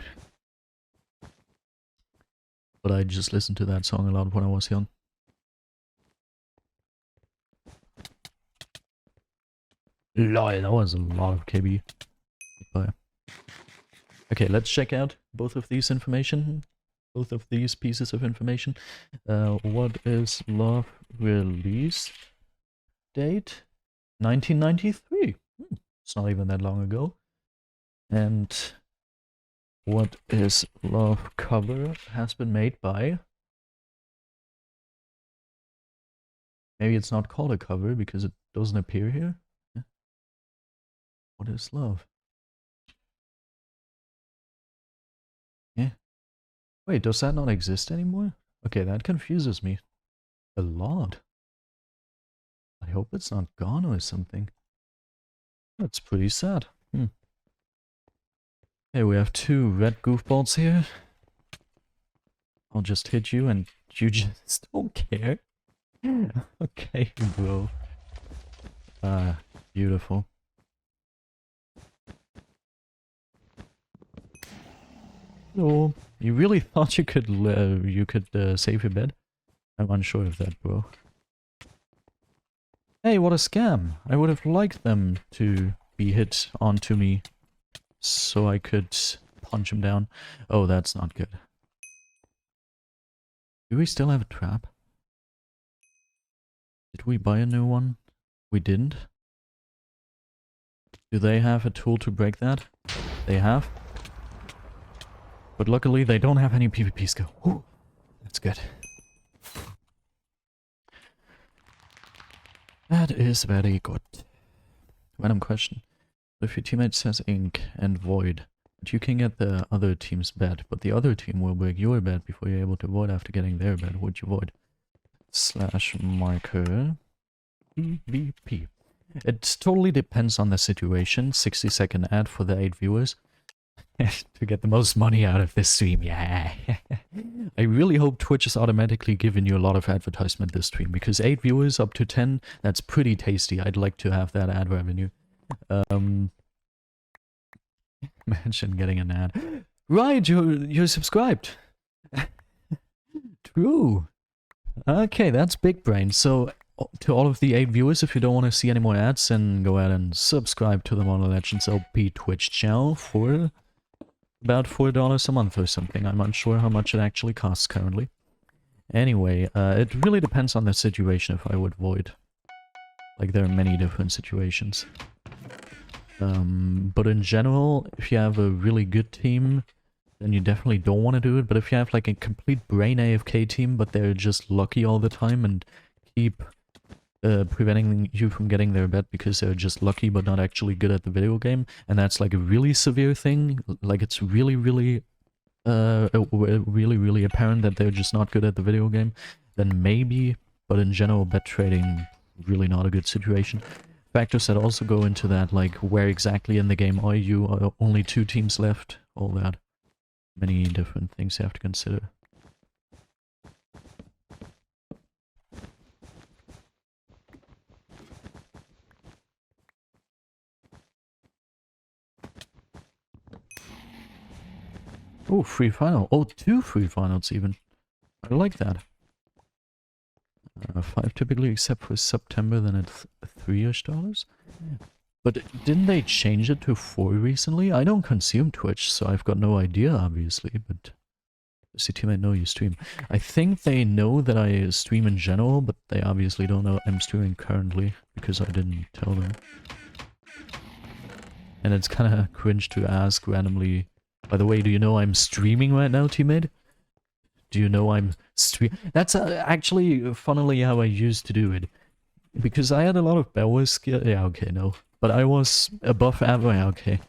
I just listened to that song a lot when I was young. Lol, that was a lot of KB. Bye. Okay, let's check out both of these pieces of information. What is Love release date? 1993. It's not even that long ago. And what is Love cover has been made by... Maybe it's not called a cover because it doesn't appear here. What is Love? Yeah. Wait, does that not exist anymore? Okay, that confuses me a lot. I hope it's not gone or something. That's pretty sad. Hey, we have two red goofballs here. I'll just hit you and you just don't care. Okay, bro. Beautiful. Oh, you really thought you could save your bed? I'm unsure of that, bro. Hey, what a scam! I would have liked them to be hit onto me so I could punch him down. Oh, that's not good. Do we still have a trap? Did we buy a new one? We didn't? Do they have a tool to break that? They have. But luckily they don't have any PvP skill. Ooh, that's good. That is very good. Random question. If your teammate says ink and void, but you can get the other team's bed, but the other team will break your bed before you're able to void after getting their bed, would you void? /marker PvP. It totally depends on the situation. 60-second ad for the 8 viewers. To get the most money out of this stream, yeah. I really hope Twitch is automatically giving you a lot of advertisement this stream, because 8 viewers up to 10, that's pretty tasty. I'd like to have that ad revenue. Imagine getting an ad. Right, you're subscribed. True. Okay, that's big brain. So, to all of the 8 viewers, if you don't want to see any more ads, then go ahead and subscribe to the Modern Legends LP Twitch channel for about $4 a month or something. I'm unsure how much it actually costs currently. Anyway, it really depends on the situation if I would void. Like, there are many different situations. But in general, if you have a really good team, then you definitely don't want to do it. But if you have like a complete brain AFK team, but they're just lucky all the time and keep preventing you from getting their bed because they're just lucky but not actually good at the video game, and that's like a really severe thing, like it's really apparent that they're just not good at the video game, then maybe, but in general, bet trading, really not a good situation. Factors that also go into that, like where exactly in the game are you, are only 2 teams left, all that. Many different things you have to consider. Oh, free final. Oh, 2 free finals even. I like that. 5 typically, except for September, then it's $3-ish. But didn't they change it to 4 recently? I don't consume Twitch, so I've got no idea, obviously, but... Does your teammate know you stream? I think they know that I stream in general, but they obviously don't know I'm streaming currently, because I didn't tell them. And it's kinda cringe to ask randomly, by the way, do you know I'm streaming right now, teammate? Do you know I'm That's actually, funnily, how I used to do it. Because I had a lot of BedWars skill. Yeah, okay, no. But I was above average. Yeah, okay.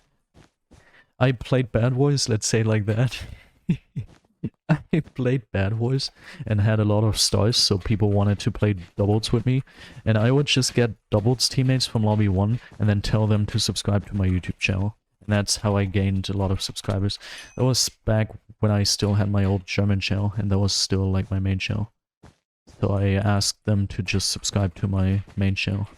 I played BedWars, let's say it like that. I played BedWars and had a lot of stars, so people wanted to play doubles with me. And I would just get doubles teammates from lobby 1 and then tell them to subscribe to my YouTube channel. And that's how I gained a lot of subscribers. That was back when I still had my old German channel, and that was still like my main channel. So I asked them to just subscribe to my main channel.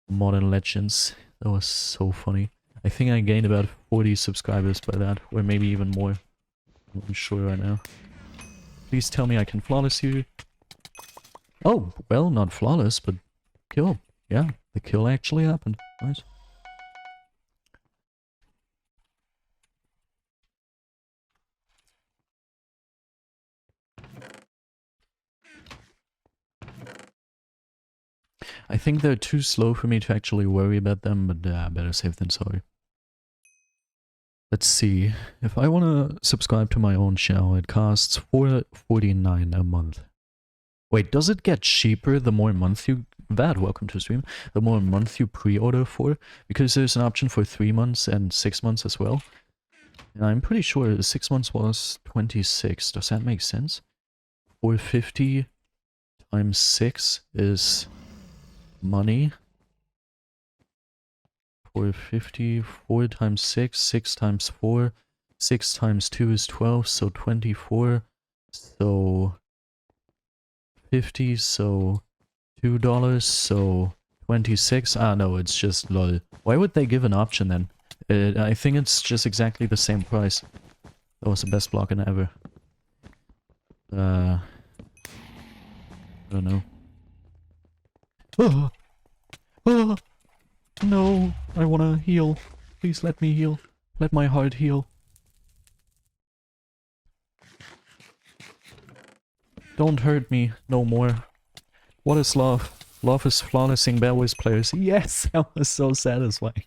Modern Legends. That was so funny. I think I gained about 40 subscribers by that, or maybe even more. I'm not sure right now. Please tell me I can flawless you. Oh, well, not flawless, but kill. Yeah, the kill actually happened. Nice. I think they're too slow for me to actually worry about them, but better safe than sorry. Let's see. If I want to subscribe to my own channel, it costs $4.49 a month. Wait, does it get cheaper the more month you... welcome to stream. The more month you pre-order for? Because there's an option for 3 months and 6 months as well. And I'm pretty sure 6 months was 26. Does that make sense? 450 times 6 is money. 450, 4 times 6, 6 times 4, 6 times 2 is 12, so 24, so 50, so $2, so 26. Ah, no, it's just lol. Why would they give an option then? I think it's just exactly the same price. That was the best blocking ever. I don't know. Oh! Oh! No, I wanna heal. Please let me heal. Let my heart heal. Don't hurt me no more. What is love? Love is flawlessing BedWars players. Yes, that was so satisfying.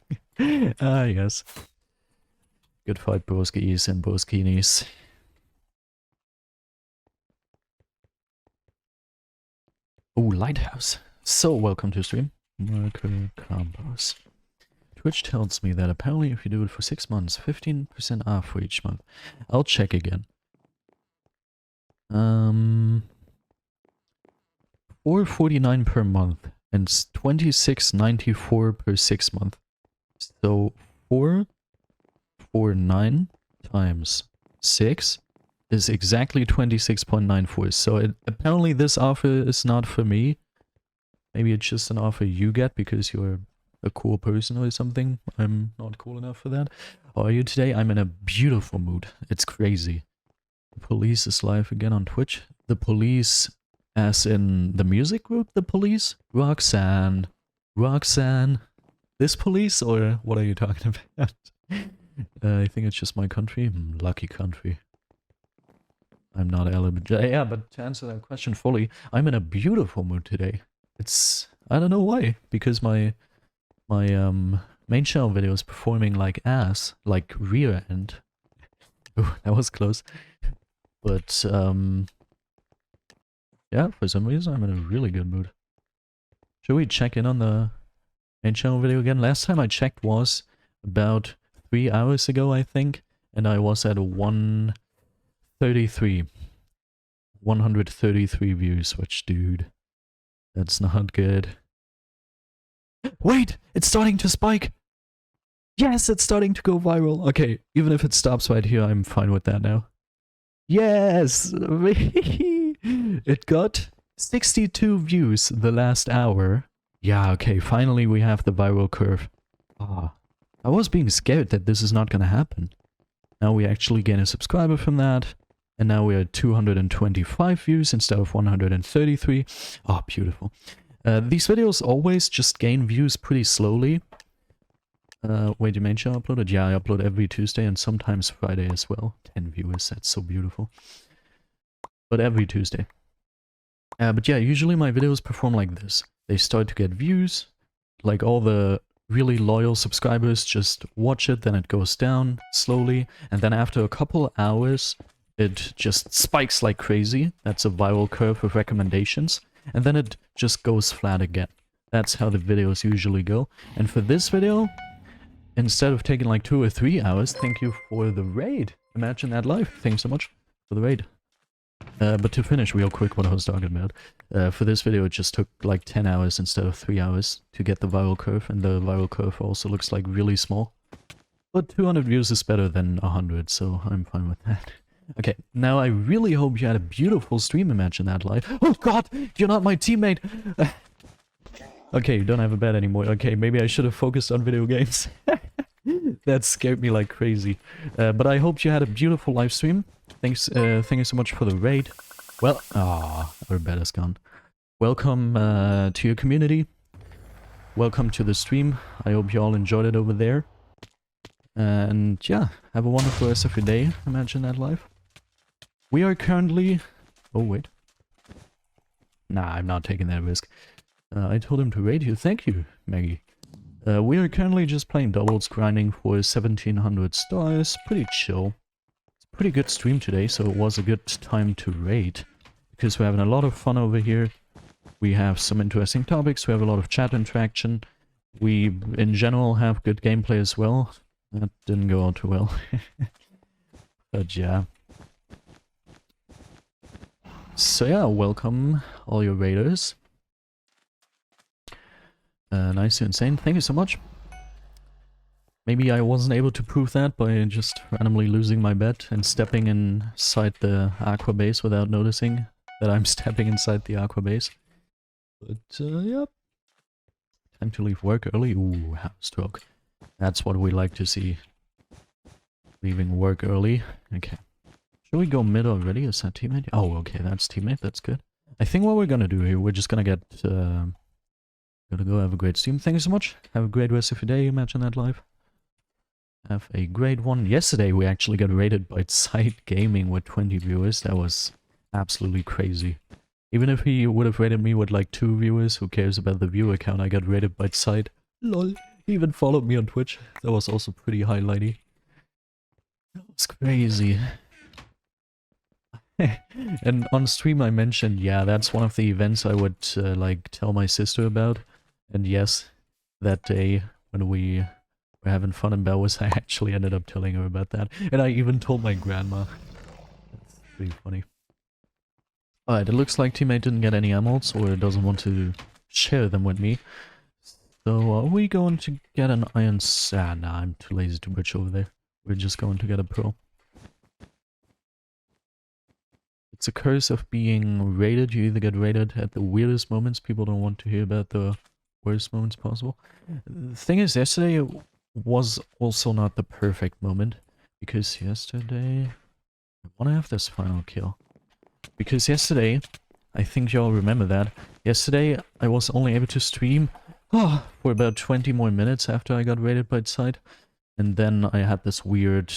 Ah, yes. Good fight, broskies and broskinis. Oh, Lighthouse. So, welcome to stream. Marker combos. Twitch tells me that apparently if you do it for 6 months, 15% off for each month. I'll check again. $4.49 per month and $26.94 per 6 month. So 449 times 6 is exactly 26.94. So apparently this offer is not for me. Maybe it's just an offer you get because you're a cool person or something. I'm not cool enough for that. How are you today? I'm in a beautiful mood. It's crazy. The Police is live again on Twitch. The Police, as in the music group The Police? Roxanne. Roxanne. This Police, or what are you talking about? I think it's just my country. Lucky country. I'm not eligible. Yeah, but to answer that question fully, I'm in a beautiful mood today. It's... I don't know why. Because my main channel video is performing like ass. Like rear end. Ooh, that was close. But, yeah, for some reason I'm in a really good mood. Should we check in on the main channel video again? Last time I checked was about 3 hours ago, I think. And I was at 133. 133 views, which, dude, that's not good. Wait! It's starting to spike! Yes, it's starting to go viral. Okay, even if it stops right here, I'm fine with that now. Yes! It got 62 views the last hour. Yeah, okay, finally we have the viral curve. Ah, I was being scared that this is not gonna happen. Now we actually gain a subscriber from that. And now we are at 225 views instead of 133. Oh, beautiful. These videos always just gain views pretty slowly. Wait, your main channel uploaded? Yeah, I upload every Tuesday and sometimes Friday as well. 10 viewers, that's so beautiful. But every Tuesday. But yeah, usually my videos perform like this. They start to get views, like all the really loyal subscribers just watch it, then it goes down slowly, and then after a couple hours, it just spikes like crazy. That's a viral curve of recommendations, and then it just goes flat again. That's how the videos usually go. And for this video, instead of taking like 2 or 3 hours, thank you for the raid. Imagine that live. Thanks so much for the raid. But to finish real quick what I was talking about, for this video it just took like 10 hours instead of 3 hours to get the viral curve, and the viral curve also looks like really small. But 200 views is better than 100, so I'm fine with that. Okay, now I really hope you had a beautiful stream, Imagine That Live. Oh god, you're not my teammate! Okay, you don't have a bed anymore. Okay, maybe I should have focused on video games. That scared me like crazy. But I hope you had a beautiful live stream. Thanks, thank you so much for the raid. Well, our bed is gone. Welcome to your community. Welcome to the stream. I hope you all enjoyed it over there. And yeah, have a wonderful rest of your day. Imagine That Live. We are currently... Oh, wait. Nah, I'm not taking that risk. I told him to raid you. Thank you, Maggie. We are currently just playing doubles, grinding for 1700 stars. Pretty chill. It's a pretty good stream today, so it was a good time to raid. Because we're having a lot of fun over here. We have some interesting topics, we have a lot of chat interaction. We, in general, have good gameplay as well. That didn't go out too well. But yeah. So yeah, welcome all your raiders. Nice to Insane, thank you so much. Maybe I wasn't able to prove that by just randomly losing my bet and stepping inside the aqua base without noticing that I'm stepping inside the aqua base. But yep. Time to leave work early. Ooh, have a stroke. That's what we like to see. Leaving work early. Okay. Should we go mid already? Is that teammate? Oh, okay, that's teammate. That's good. I think what we're gonna do here, we're just gonna get... Gonna go have a great stream. Thank you so much. Have a great rest of your day. Imagine That Live. Have a great one. Yesterday we actually got rated by Side Gaming with 20 viewers. That was absolutely crazy. Even if he would have rated me with like 2 viewers, who cares about the viewer count? I got rated by Side. Lol. He even followed me on Twitch. That was also pretty highlighty. That was crazy. And on stream I mentioned, yeah, that's one of the events I would like tell my sister about. And yes, that day when we were having fun in BedWars, I actually ended up telling her about that. And I even told my grandma. That's pretty funny. Alright, it looks like teammate didn't get any emeralds or doesn't want to share them with me. So are we going to get an iron... nah, I'm too lazy to bridge over there. We're just going to get a pearl. It's a curse of being raided. You either get raided at the weirdest moments. People don't want to hear about the worst moments possible. The thing is, yesterday was also not the perfect moment. Because yesterday... I want to have this final kill. Because yesterday, I think y'all remember that. Yesterday, I was only able to stream for about 20 more minutes after I got raided by Side. And then I had this weird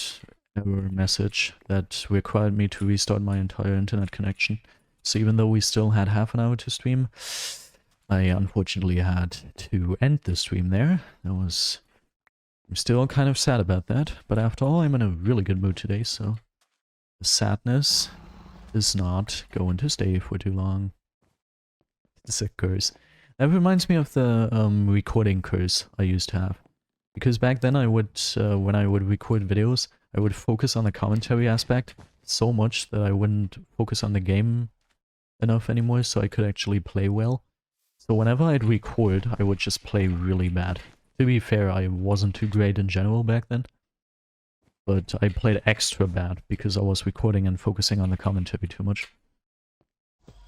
error message that required me to restart my entire internet connection. So even though we still had half an hour to stream, I unfortunately had to end the stream there. I'm still kind of sad about that, but after all, I'm in a really good mood today, so the sadness is not going to stay for too long. It's a curse. That reminds me of the recording curse I used to have. Because back then I would, when I would record videos, I would focus on the commentary aspect so much that I wouldn't focus on the game enough anymore so I could actually play well. So whenever I'd record, I would just play really bad. To be fair, I wasn't too great in general back then. But I played extra bad because I was recording and focusing on the commentary too much.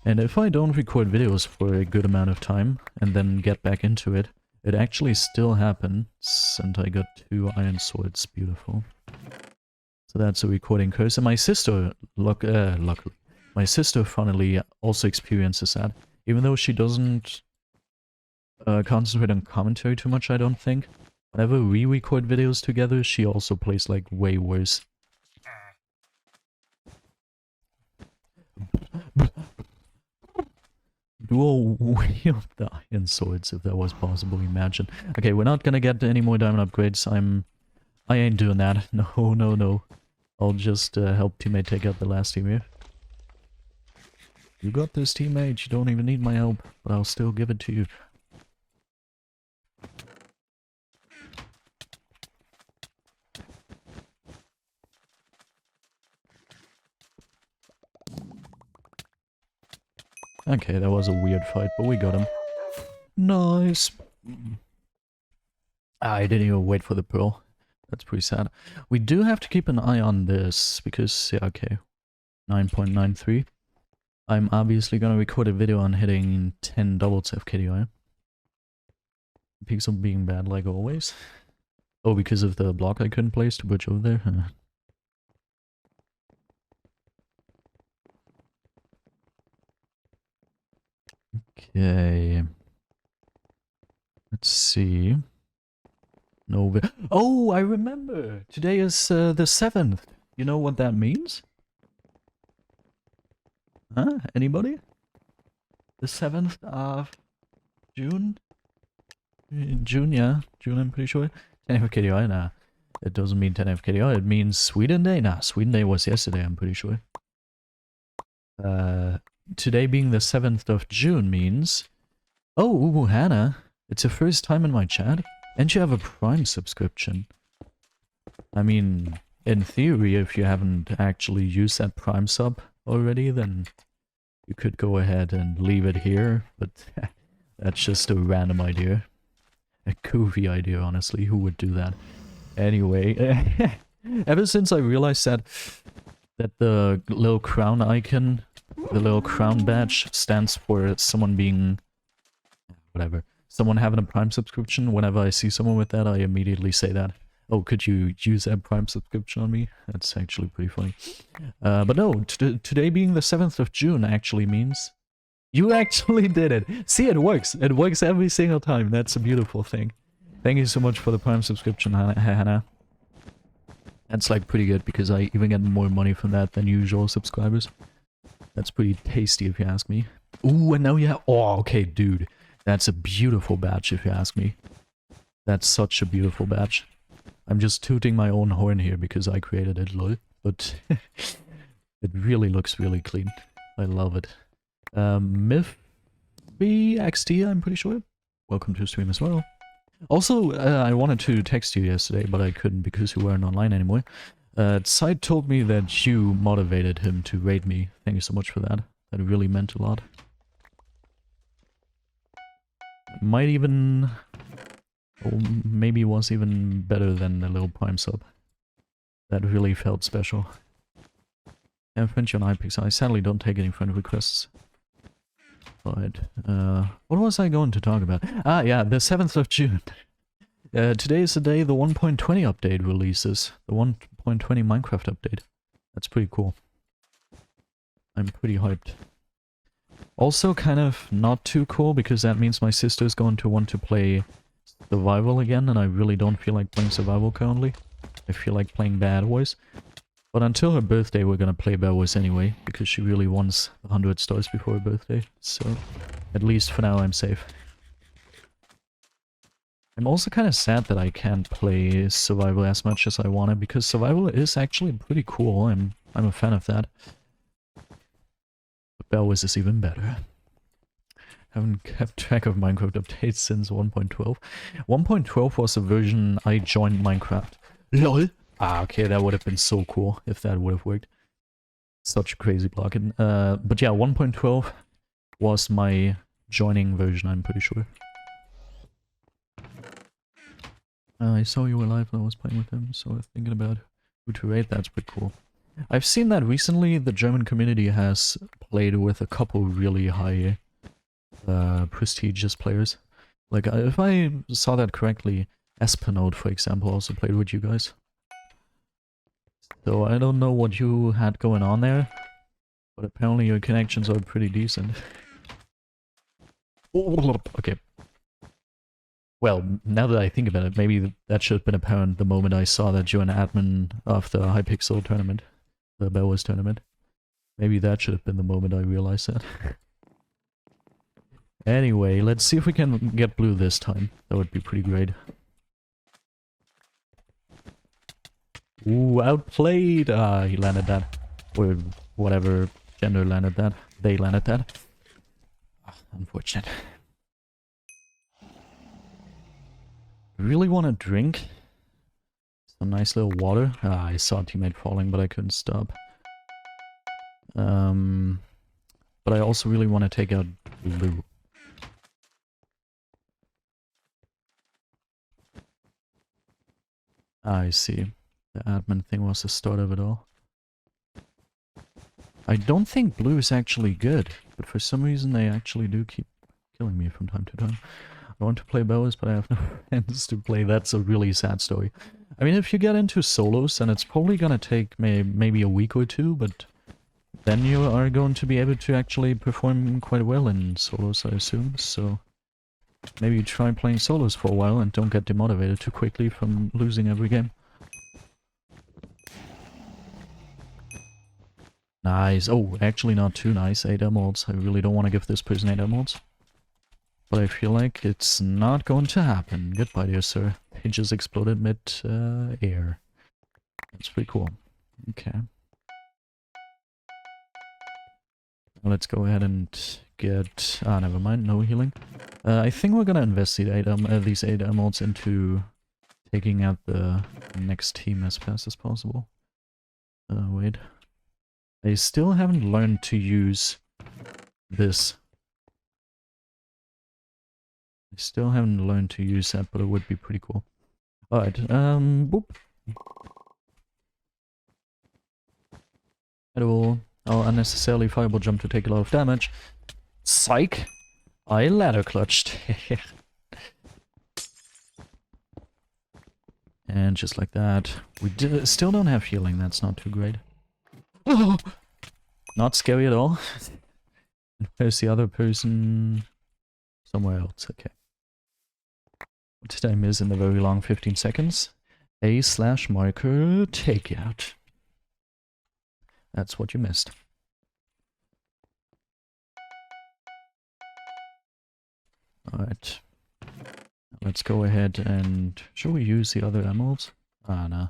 And if I don't record videos for a good amount of time and then get back into it, it actually still happens, and I got 2 iron swords. Beautiful. So that's a recording curse. And my sister, luckily, my sister funnily also experiences that. Even though she doesn't concentrate on commentary too much, I don't think. Whenever we record videos together, she also plays like way worse. Dual wield the iron swords, if that was possible, imagine. Okay, we're not gonna get any more diamond upgrades. I ain't doing that. No, no, no. I'll just help teammate take out the last team here. You got this, teammate. You don't even need my help, but I'll still give it to you. Okay, that was a weird fight, but we got him. Nice. I didn't even wait for the pearl. That's pretty sad. We do have to keep an eye on this, because, yeah, okay. 9.93. I'm obviously gonna record a video on hitting 10 doubles FKDI. Pixel being bad like always. Oh, because of the block I couldn't place to bridge over there? Huh. Okay. Let's see. No. Oh, I remember! Today is the 7th. You know what that means? Huh? Anybody? The 7th of June? June, yeah. June, I'm pretty sure. 10 FKDI? Nah. It doesn't mean 10 FKDI. It means Sweden Day? Nah, Sweden Day was yesterday, I'm pretty sure. Today being the 7th of June means... Oh, Hannah. It's your first time in my chat. And you have a Prime subscription. I mean, in theory, if you haven't actually used that Prime sub already, then you could go ahead and leave it here, but that's just a random idea. A goofy idea, honestly. Who would do that? Anyway, ever since I realized that the little crown icon, the little crown badge, stands for someone being... whatever. Someone having a Prime subscription, whenever I see someone with that, I immediately say that. Oh, could you use that Prime subscription on me? That's actually pretty funny. But no, today being the 7th of June actually means... You actually did it! See, it works! It works every single time. That's a beautiful thing. Thank you so much for the Prime subscription, Hannah. That's like pretty good, because I even get more money from that than usual subscribers. That's pretty tasty if you ask me. Ooh, and now you have... Oh, okay, dude. That's a beautiful badge if you ask me. That's such a beautiful badge. I'm just tooting my own horn here because I created it, lol. But it really looks really clean. I love it. Myth XT, I'm pretty sure. Welcome to stream as well. Also, I wanted to text you yesterday, but I couldn't because you weren't online anymore. Side told me that you motivated him to raid me. Thank you so much for that. That really meant a lot. Might even... or maybe was even better than the little Prime sub. That really felt special. And friend you on Hypixel. I sadly don't take any friend requests. But, what was I going to talk about? Ah, yeah, the 7th of June. Today is the day the 1.20 update releases. The 1.20 Minecraft update. That's pretty cool. I'm pretty hyped. Also kind of not too cool, because that means my sister's going to want to play survival again, and I really don't feel like playing survival currently. I feel like playing BedWars. But until her birthday we're gonna play BedWars anyway, because she really wants 100 stars before her birthday, so at least for now I'm safe. I'm also kind of sad that I can't play survival as much as I wanted, because survival is actually pretty cool. I'm a fan of that. BedWars is even better. Haven't kept track of Minecraft updates since 1.12. 1.12 was the version I joined Minecraft. LOL! Ah, okay, that would have been so cool if that would have worked. Such a crazy plugin. But yeah, 1.12 was my joining version, I'm pretty sure. I saw you were live when I was playing with him, so I was thinking about who to rate. That's pretty cool. I've seen that recently the German community has played with a couple really high prestigious players. Like, if I saw that correctly, Espinode, for example, also played with you guys. So I don't know what you had going on there, but apparently your connections are pretty decent. Okay. Well, now that I think about it, maybe that should have been apparent the moment I saw that you're an admin of the Hypixel tournament. The BedWars tournament. Maybe that should have been the moment I realized that. Anyway, let's see if we can get blue this time. That would be pretty great. Ooh, outplayed! Ah, he landed that. Or whatever gender landed that. They landed that. Ah, unfortunate. Really want to drink some nice little water. Ah, I saw a teammate falling, but I couldn't stop. But but I also really want to take out blue. I see. The admin thing was the start of it all. I don't think blue is actually good, but for some reason they actually do keep killing me from time to time. I want to play BedWars, but I have no friends to play. That's a really sad story. I mean, if you get into solos, then it's probably gonna take maybe a week or two, but then you are going to be able to actually perform quite well in solos, I assume, so maybe try playing solos for a while and don't get demotivated too quickly from losing every game. Nice. Oh, actually not too nice. 8 emeralds. I really don't want to give this person 8 emeralds. But I feel like it's not going to happen. Goodbye, dear sir. He just exploded mid-air. That's pretty cool. Okay. Let's go ahead and get... Ah, never mind. No healing. I think we're gonna invest these 8 emeralds into taking out the next team as fast as possible. Wait. I still haven't learned to use this. I still haven't learned to use that, but it would be pretty cool. Alright, boop. I'll unnecessarily fireball jump to take a lot of damage. Psych! I ladder clutched. And just like that. We still don't have healing, that's not too great. Oh! Not scary at all. Where's the other person? Somewhere else, okay. What did I miss in the very long 15 seconds? A/marker takeout. That's what you missed. Alright. Let's go ahead and... Should we use the other emeralds? Ah, no.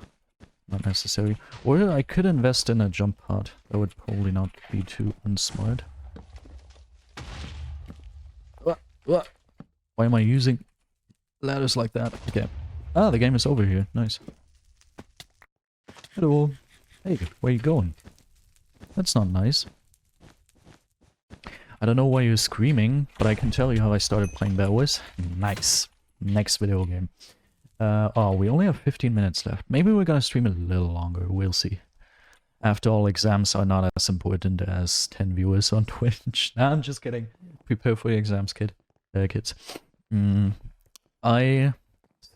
Not necessary. Or I could invest in a jump pod. That would probably not be too unsmart. Why am I using ladders like that? Okay. Ah, the game is over here. Nice. Hello. Hey, where you going? That's not nice. I don't know why you're screaming, but I can tell you how I started playing BedWars. Nice. Next video game. Oh, we only have 15 minutes left. Maybe we're gonna stream a little longer. We'll see. After all, exams are not as important as 10 viewers on Twitch. Nah, I'm just kidding. Prepare for your exams, kids. I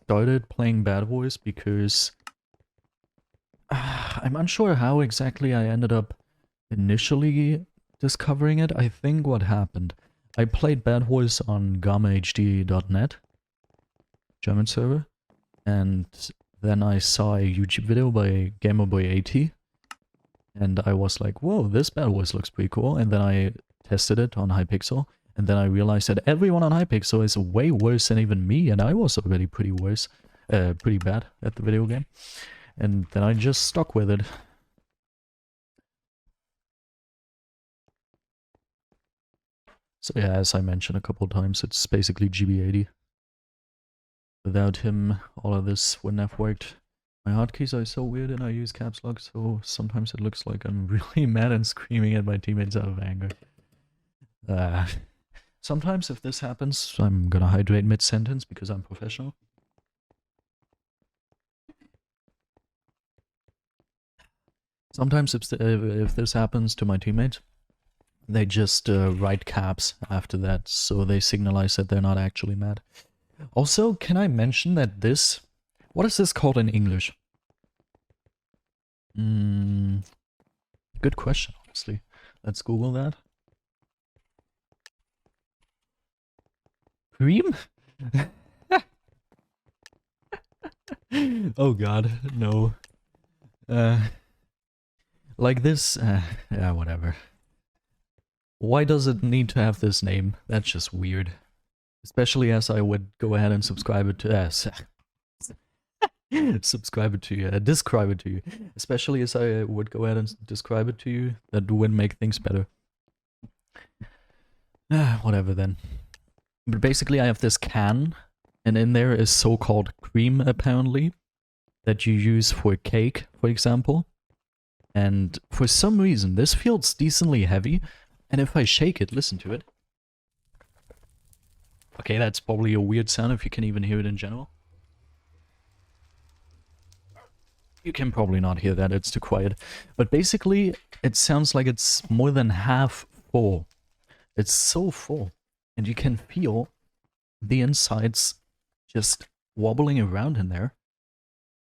started playing BedWars because I'm unsure how exactly I ended up initially discovering it. I think what happened, I played BedWars on gamahd.net, German server, and then I saw a YouTube video by Gamemode, and I was like, whoa, this BedWars looks pretty cool, and then I tested it on Hypixel, and then I realized that everyone on Hypixel is way worse than even me, and I was already pretty bad at the video game, and then I just stuck with it. So yeah, as I mentioned a couple times, it's basically GB80. Without him, all of this wouldn't have worked. My hotkeys are so weird and I use caps lock, so sometimes it looks like I'm really mad and screaming at my teammates out of anger. Sometimes if this happens, I'm gonna hydrate mid-sentence because I'm professional. Sometimes if this happens to my teammates, they just write caps after that, so they signalize that they're not actually mad. Also, can I mention that this... What is this called in English? Good question, honestly. Let's Google that. Cream? Oh god, no. Like this... yeah, whatever. Why does it need to have this name? That's just weird. Especially as I would go ahead and subscribe it to... describe it to you. Especially as I would go ahead and describe it to you. That would make things better. Whatever then. But basically I have this can, and in there is so-called cream, apparently, that you use for cake, for example. And for some reason, this feels decently heavy, And if I shake it, listen to it. Okay, that's probably a weird sound if you can even hear it in general. You can probably not hear that, it's too quiet. But basically, it sounds like it's more than half full. It's so full. And you can feel the insides just wobbling around in there.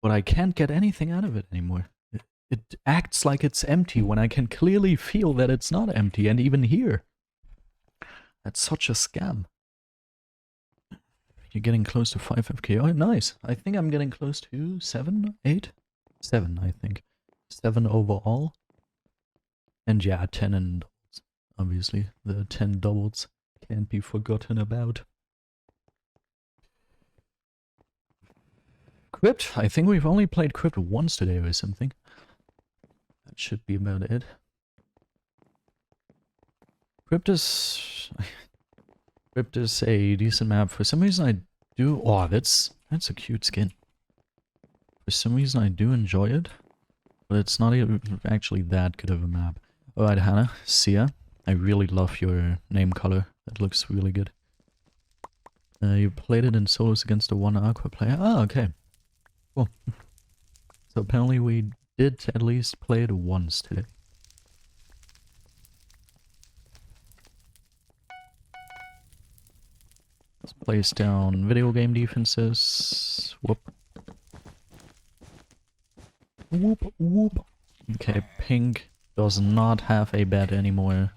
But I can't get anything out of it anymore. It acts like it's empty when I can clearly feel that it's not empty, and even here. That's such a scam. You're getting close to 5 FK. Oh, nice. I think I'm getting close to 7, 8? 7, I think. 7 overall. And yeah, 10 in doubles. Obviously, the 10 doubles can't be forgotten about. Crypt? I think we've only played Crypt once today or something. That should be about it. Crypt is a decent map. For some reason I do... Oh, that's a cute skin. For some reason I do enjoy it. But it's not even actually that good of a map. Alright, Hannah, see ya. I really love your name color. That looks really good. You played it in solos against the one Aqua player. Ah, okay. Cool. So apparently we did at least play it once today. Let's place down video game defenses. Whoop. Whoop, whoop. Okay, pink does not have a bed anymore.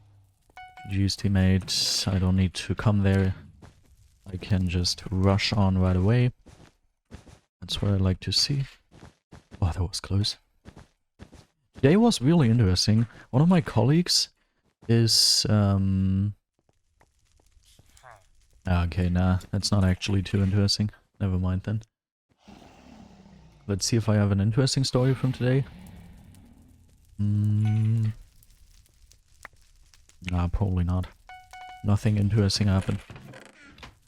GG's teammates, I don't need to come there. I can just rush on right away. That's what I like to see. Oh, that was close. Today was really interesting. One of my colleagues is... Okay, nah, that's not actually too interesting. Never mind then. Let's see if I have an interesting story from today. Nah, probably not. Nothing interesting happened.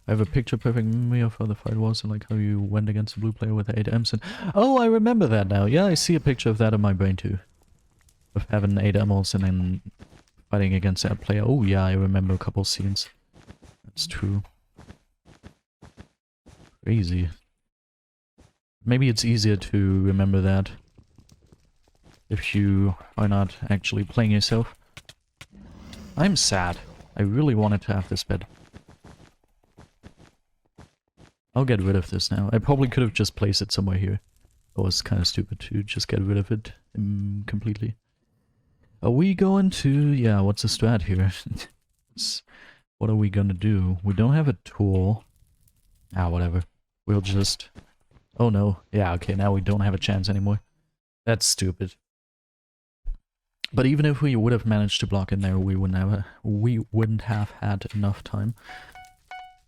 I have a picture perfect memory of how the fight was and like how you went against a blue player with 8 M's and... Oh, I remember that now. Yeah, I see a picture of that in my brain too. Of having 8 M's and then fighting against that player. Oh yeah, I remember a couple scenes. That's true. Crazy. Maybe it's easier to remember that if you are not actually playing yourself. I'm sad. I really wanted to have this bed. I'll get rid of this now. I probably could have just placed it somewhere here. It was kind of stupid to just get rid of it completely. Are we going to... Yeah, what's the strat here? What are we gonna do? We don't have a tool. Ah, whatever. We'll just... Oh no. Yeah, okay, now we don't have a chance anymore. That's stupid. But even if we would have managed to block in there, we wouldn't have had enough time.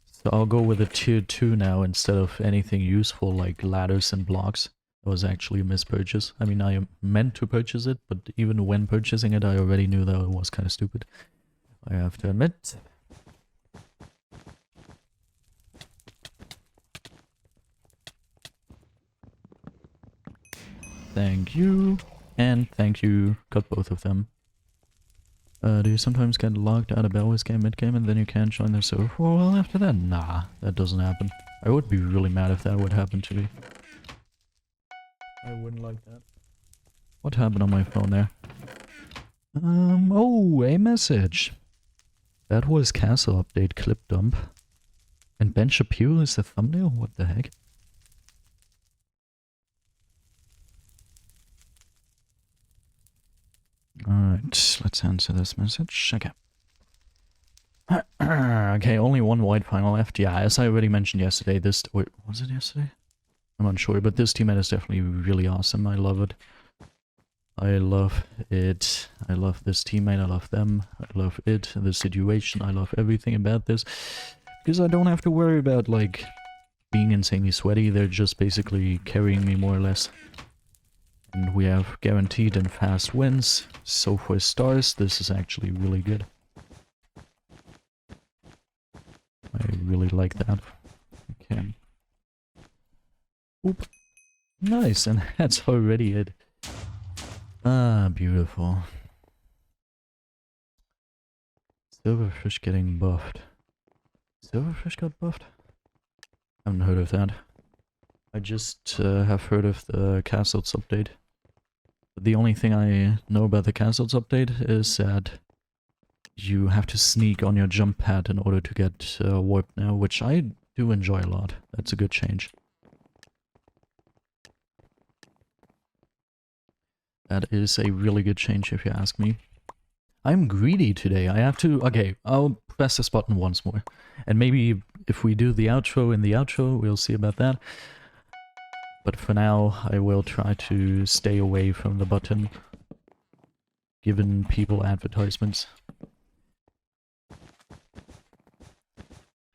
So I'll go with a tier 2 now instead of anything useful like ladders and blocks. It was actually a mispurchase. I mean, I meant to purchase it, but even when purchasing it, I already knew that it was kind of stupid. I have to admit. Thank you. And thank you. Got both of them. Do you sometimes get logged out of BedWars game mid-game and then you can't join their server for a while after that? Nah, that doesn't happen. I would be really mad if that would happen to me. I wouldn't like that. What happened on my phone there? Oh, a message. That was Castle Update clip dump. And Ben Shapiro is the thumbnail? What the heck? Alright, let's answer this message. Okay. Okay, only one white final left. Yeah, as I already mentioned yesterday, this... Wait, was it yesterday? I'm unsure, but this teammate is definitely really awesome. I love it. I love it. I love this teammate. I love them. I love it. The situation. I love everything about this. Because I don't have to worry about, like, being insanely sweaty. They're just basically carrying me more or less. And we have guaranteed and fast wins. So for stars, this is actually really good. I really like that. Okay. Oop. Nice, and that's already it. Ah, beautiful. Silverfish getting buffed. Silverfish got buffed? I haven't heard of that. I just have heard of the castles update. But the only thing I know about the castles update is that you have to sneak on your jump pad in order to get warp now, which I do enjoy a lot. That's a good change. That is a really good change if you ask me. I'm greedy today. I have to... Okay, I'll press this button once more. And maybe if we do the outro in the outro, we'll see about that. But for now, I will try to stay away from the button, giving people advertisements.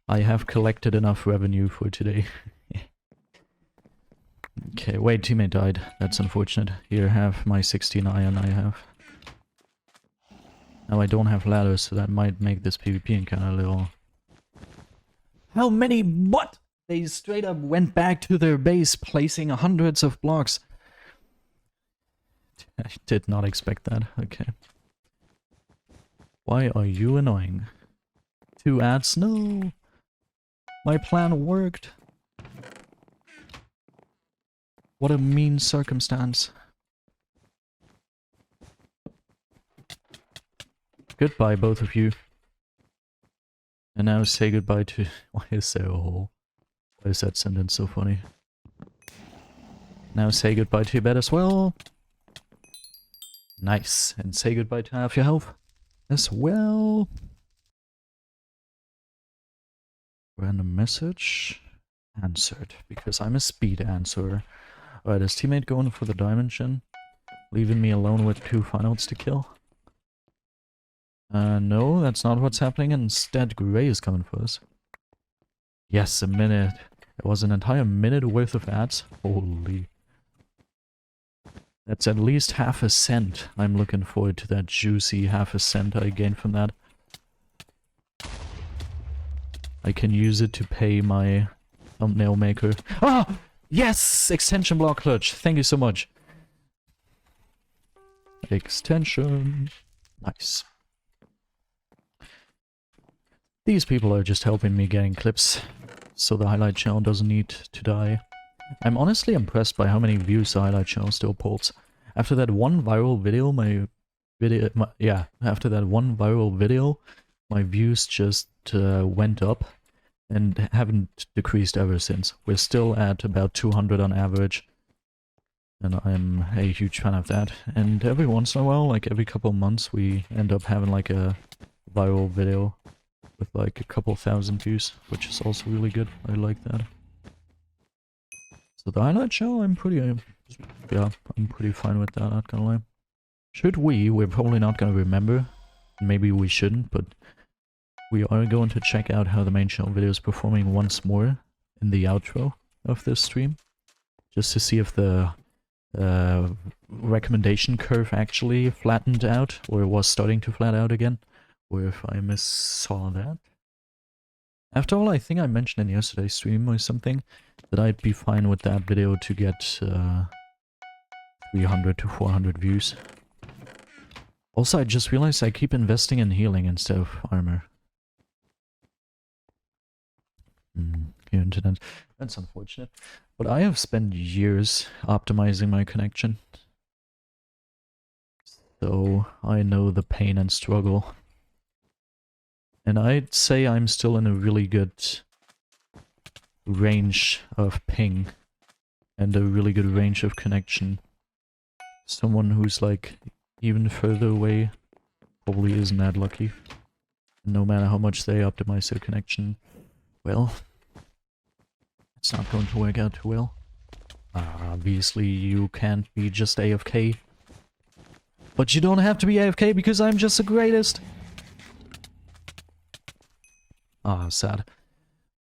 I have collected enough revenue for today. Okay, wait, teammate died. That's unfortunate. Here, have my 16 iron I have. Now I don't have ladders, so that might make this PvP encounter a little... How many... What? They straight up went back to their base, placing hundreds of blocks. I did not expect that. Okay. Why are you annoying? 2 ads? No! My plan worked. What a mean circumstance. Goodbye, both of you. And now say goodbye to... Why is there a hole? Why is that sentence so funny? Now say goodbye to your bed as well. Nice. And say goodbye to half your health as well. Random message. Answered. Because I'm a speed answerer. Alright, is teammate going for the diamond gen? Leaving me alone with 2 finals to kill? No, that's not what's happening. Instead, Gray is coming for us. Yes, a minute. It was an entire minute worth of ads. Holy. That's at least half a cent. I'm looking forward to that juicy half a cent I gained from that. I can use it to pay my thumbnail maker. Ah! Yes! Extension block clutch. Thank you so much. Extension. Nice. These people are just helping me getting clips, so the highlight channel doesn't need to die. I'm honestly impressed by how many views the highlight channel still pulls. After that one viral video, my views just went up and haven't decreased ever since. We're still at about 200 on average, and I'm a huge fan of that. And every once in a while, like every couple of months, we end up having like a viral video with like a couple thousand views, which is also really good. I like that. So the highlight show, I'm pretty fine with that, not gonna lie. We're probably not gonna remember, maybe we shouldn't, but we are going to check out how the main channel video is performing once more in the outro of this stream, just to see if the recommendation curve actually flattened out, or was starting to flat out again, or if I missaw that. After all, I think I mentioned in yesterday's stream or something that I'd be fine with that video to get 300 to 400 views. Also, I just realized I keep investing in healing instead of armor. Internet. That's unfortunate. But I have spent years optimizing my connection, so I know the pain and struggle. And I'd say I'm still in a really good range of ping and a really good range of connection. Someone who's like even further away probably isn't that lucky. No matter how much they optimize their connection, well, it's not going to work out too well. Obviously you can't be just AFK. But you don't have to be AFK because I'm just the greatest. Ah, sad.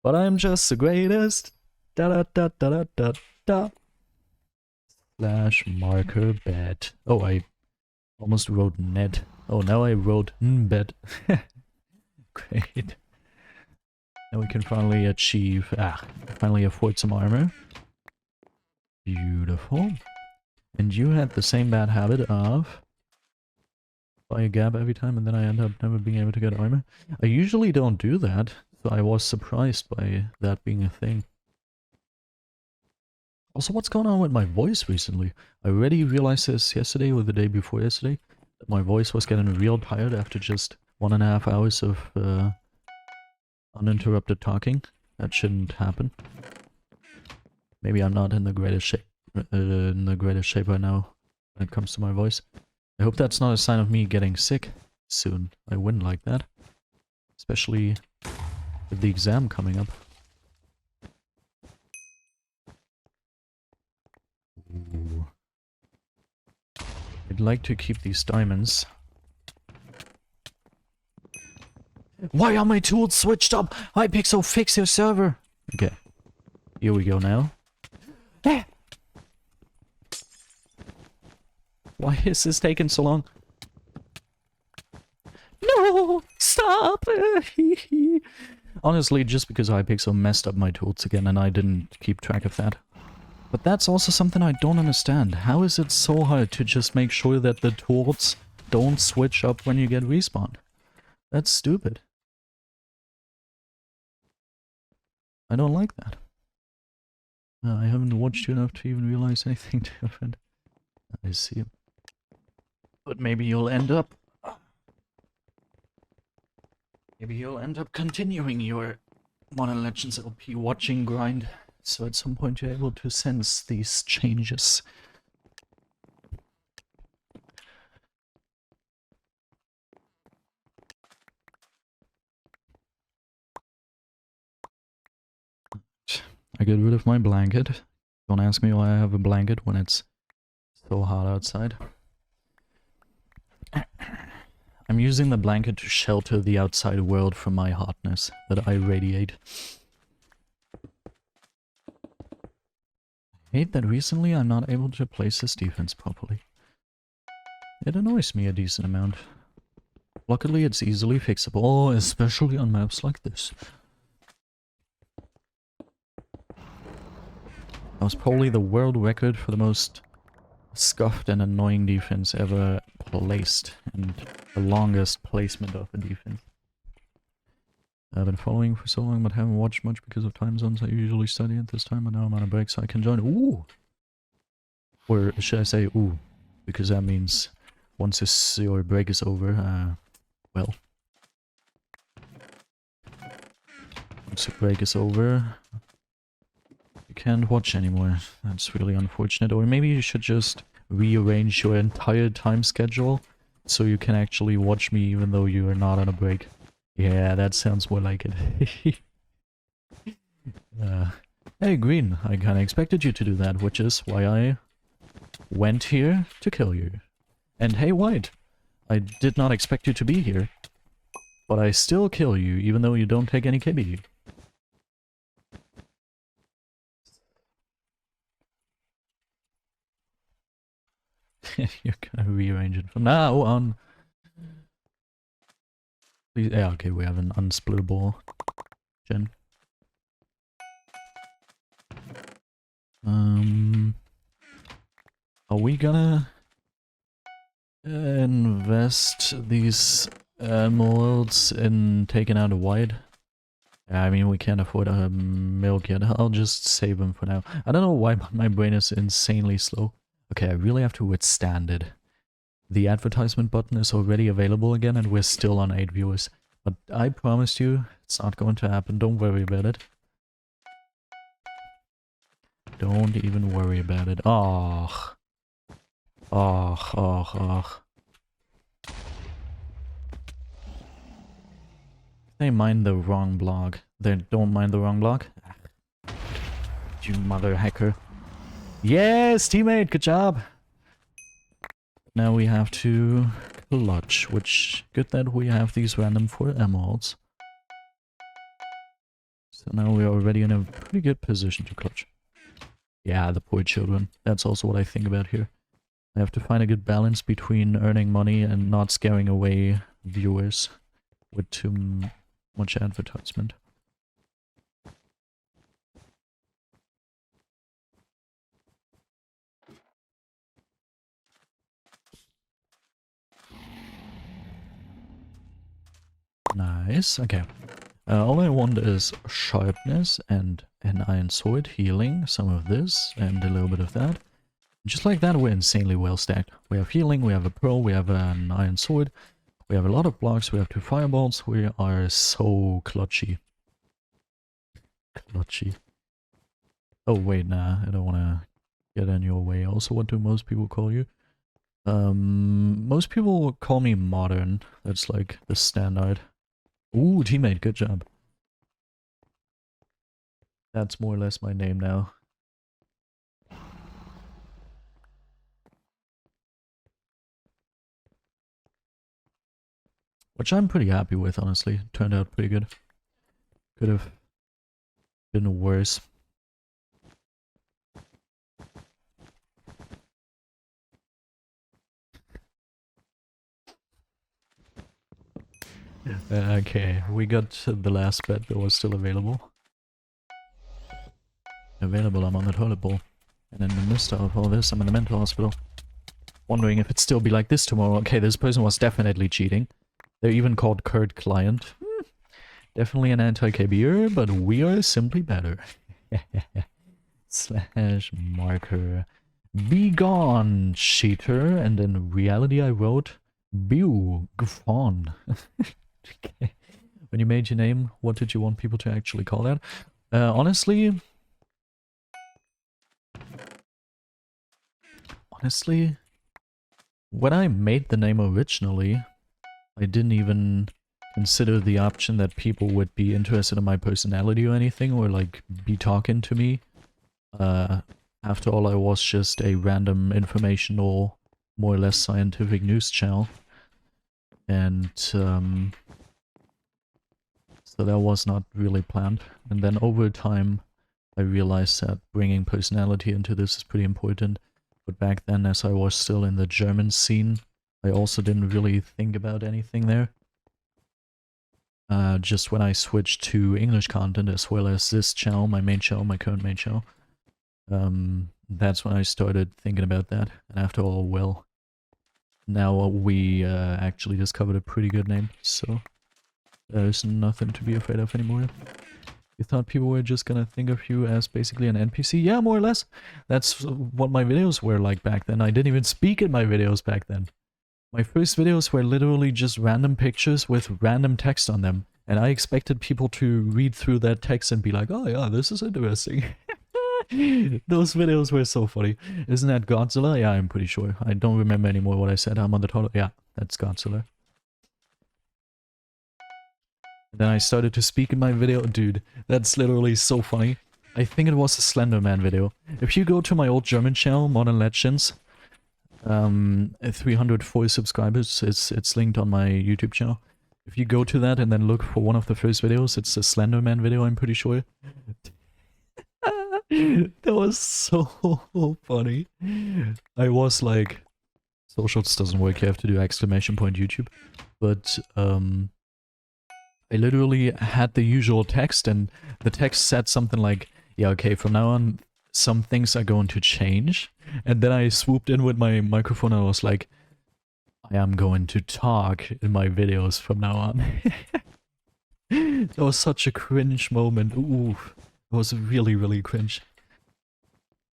But I'm just the greatest. Da da da da da da da. Slash marker bed. Oh, I almost wrote Ned. Oh, now I wrote bed. Great. Now we can finally achieve... finally afford some armor. Beautiful. And you had the same bad habit of buy a gap every time and then I end up never being able to get armor. I usually don't do that, so I was surprised by that being a thing. Also, what's going on with my voice recently? I already realized this yesterday or the day before yesterday, that my voice was getting real tired after just 1.5 hours of uninterrupted talking. That shouldn't happen. Maybe I'm not in the greatest shape right now when it comes to my voice. I hope that's not a sign of me getting sick soon. I wouldn't like that. Especially with the exam coming up. Ooh. I'd like to keep these diamonds. Why are my tools switched up? Hypixel, fix your server! Okay. Here we go now. Why is this taking so long? No! Stop! Honestly, just because Hypixel messed up my tools again and I didn't keep track of that. But that's also something I don't understand. How is it so hard to just make sure that the tools don't switch up when you get respawned? That's stupid. I don't like that. I haven't watched you enough to even realize anything different. I see. But maybe you'll end up... Maybe you'll end up continuing your Modern Legends LP watching grind. So at some point you're able to sense these changes. I get rid of my blanket. Don't ask me why I have a blanket when it's so hot outside. I'm using the blanket to shelter the outside world from my hotness that I radiate. I hate that recently I'm not able to place this defense properly. It annoys me a decent amount. Luckily it's easily fixable, especially on maps like this. That was probably the world record for the most scuffed and annoying defense ever placed, and the longest placement of a defense. I've been following for so long but haven't watched much because of time zones. I usually study at this time, but now I'm on a break so I can join. Ooh! Or should I say ooh? Because that means once your break is over, well... Once your break is over... You can't watch anymore. That's really unfortunate. Or maybe you should just rearrange your entire time schedule so you can actually watch me even though you are not on a break. Yeah, that sounds more like it. Hey, Green, I kinda expected you to do that, which is why I went here to kill you. And hey, White, I did not expect you to be here, but I still kill you even though you don't take any KB. You're gonna rearrange it from now on. Please, yeah, okay, we have an unsplittable gen. Are we gonna invest these emeralds in taking out a White? Yeah, I mean, we can't afford a milk yet. I'll just save them for now. I don't know why my brain is insanely slow. Okay, I really have to withstand it. The advertisement button is already available again and we're still on 8 viewers. But I promise you, it's not going to happen. Don't worry about it. Don't even worry about it. Oh. Oh. They mind the wrong block. They don't mind the wrong block. You mother hacker. Yes, teammate, good job. Now we have to clutch, which good that we have these random 4 emeralds. So now we're already in a pretty good position to clutch. Yeah, the poor children. That's also what I think about here. I have to find a good balance between earning money and not scaring away viewers with too much advertisement. Nice. Okay. All I want is sharpness and an iron sword, healing, some of this, and a little bit of that. Just like that, we're insanely well stacked. We have healing, we have a pearl, we have an iron sword, we have a lot of blocks, we have 2 fireballs. We are so clutchy. Clutchy. Oh wait, nah, I don't want to get in your way. Also, what do most people call you? Most people call me modern. That's like the standard. Ooh, teammate, good job. That's more or less my name now. Which I'm pretty happy with, honestly. Turned out pretty good. Could have been worse. Okay, we got the last bed that was still available. I'm on the toilet bowl. And in the midst of all this, I'm in the mental hospital. Wondering if it'd still be like this tomorrow. Okay, this person was definitely cheating. They're even called Kurt Client. Definitely an anti-KBer, but we are simply better. Slash marker. Be gone, cheater. And in reality I wrote, Bew, gone. Okay. When you made your name, what did you want people to actually call that? Honestly, when I made the name originally, I didn't even consider the option that people would be interested in my personality or anything, or like be talking to me. After all, I was just a random informational, more or less scientific news channel. And so that was not really planned. And then over time, I realized that bringing personality into this is pretty important. But back then, as I was still in the German scene, I also didn't really think about anything there. Just when I switched to English content, as well as this channel, my current main channel, that's when I started thinking about that. And after all, well, now we actually discovered a pretty good name, so there's nothing to be afraid of anymore. You thought people were just gonna think of you as basically an NPC? Yeah, more or less. That's what my videos were like back then. I didn't even speak in my videos back then. My first videos were literally just random pictures with random text on them. And I expected people to read through that text and be like, oh yeah, this is interesting. Those videos were so funny. Isn't that Godzilla? Yeah, I'm pretty sure. I don't remember anymore what I said. I'm on the toilet. Yeah, that's Godzilla. Then I started to speak in my video. Dude, that's literally so funny. I think it was a Slenderman video. If you go to my old German channel, Modern Legends, 304 subscribers, it's linked on my YouTube channel. If you go to that and then look for one of the first videos, it's a Slenderman video, I'm pretty sure. That was so funny. I was like, socials doesn't work, you have to do exclamation point YouTube. But, I literally had the usual text, and the text said something like, yeah, okay, from now on, some things are going to change. And then I swooped in with my microphone and I was like, I am going to talk in my videos from now on. That was such a cringe moment. Ooh, it was really, really cringe.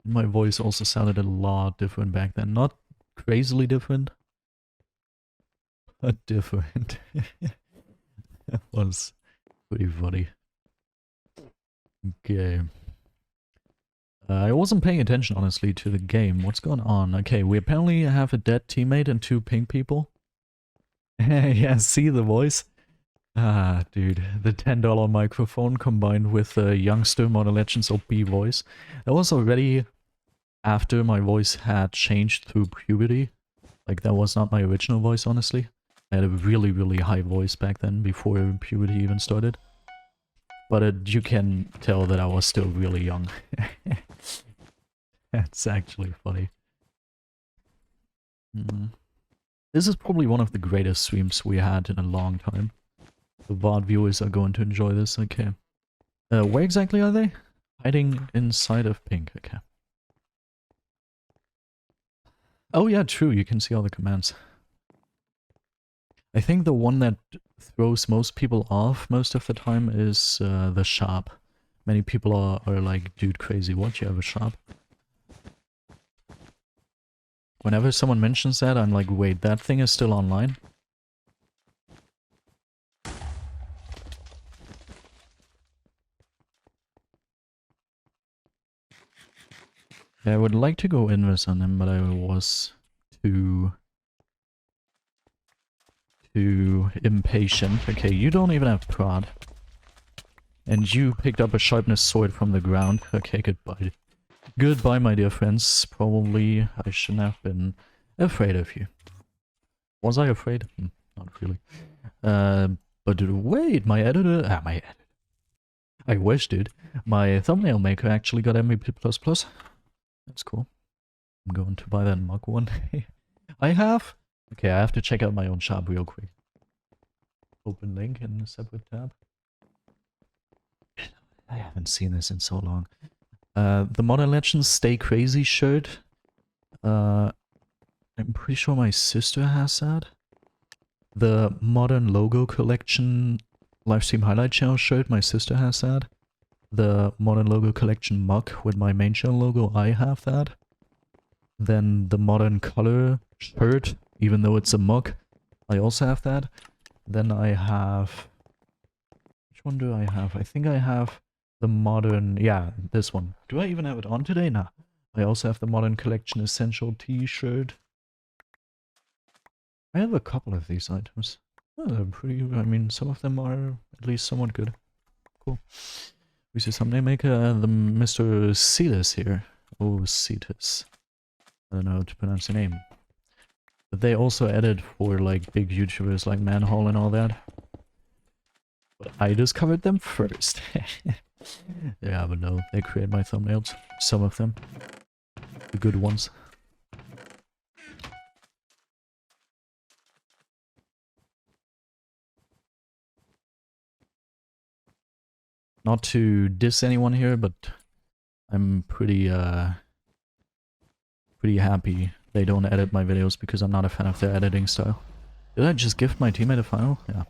My voice also sounded a lot different back then. Not crazily different, but different. That was pretty funny. Okay. I wasn't paying attention, honestly, to the game. What's going on? Okay, we apparently have a dead teammate and 2 pink people. Yeah, see the voice? Ah, dude. The $10 microphone combined with the youngster Modern Legends OP voice. That was already after my voice had changed through puberty. Like, that was not my original voice, honestly. I had a really, really high voice back then, before puberty even started. But you can tell that I was still really young. That's actually funny. This is probably one of the greatest streams we had in a long time. The VOD viewers are going to enjoy this, okay. Where exactly are they? Hiding inside of pink, okay. Oh yeah, true, you can see all the commands. I think the one that throws most people off most of the time is the shop. Many people are like, dude, crazy, what, you have a shop? Whenever someone mentions that, I'm like, wait, that thing is still online? Yeah, I would like to go invis on him, but I was too impatient. Okay, you don't even have prod. And you picked up a sharpness sword from the ground. Okay, goodbye. Goodbye, my dear friends. Probably I shouldn't have been afraid of you. Was I afraid? Not really. But wait, my editor... my editor. I wish, dude. My thumbnail maker actually got MVP++. That's cool. I'm going to buy that mug one day. I have... Okay, I have to check out my own shop real quick. Open link in a separate tab. I haven't seen this in so long. The Modern Legends Stay Crazy shirt. I'm pretty sure my sister has that. The Modern Logo Collection Livestream Highlight Channel shirt, my sister has that. The Modern Logo Collection mug with my main channel logo, I have that. Then the Modern Color shirt, even though it's a mug, I also have that. Then I have... Which one do I have? I think I have the Modern... Yeah, this one. Do I even have it on today? Nah. I also have the Modern Collection Essential t-shirt. I have a couple of these items. Oh, they're pretty... I mean, some of them are at least somewhat good. Cool. We see thumbnail maker, the Mr. Cetus here. Oh, Cetus. I don't know how to pronounce the name. But they also edit for like big YouTubers like Manhole and all that. But I discovered them first. Yeah, but no, they create my thumbnails. Some of them. The good ones. Not to diss anyone here, but I'm pretty happy they don't edit my videos because I'm not a fan of their editing style. Did I just gift my teammate a final? Yeah.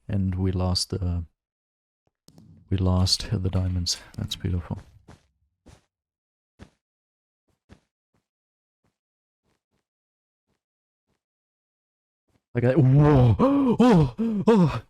And we lost the diamonds. That's beautiful. Like whoa! Oh!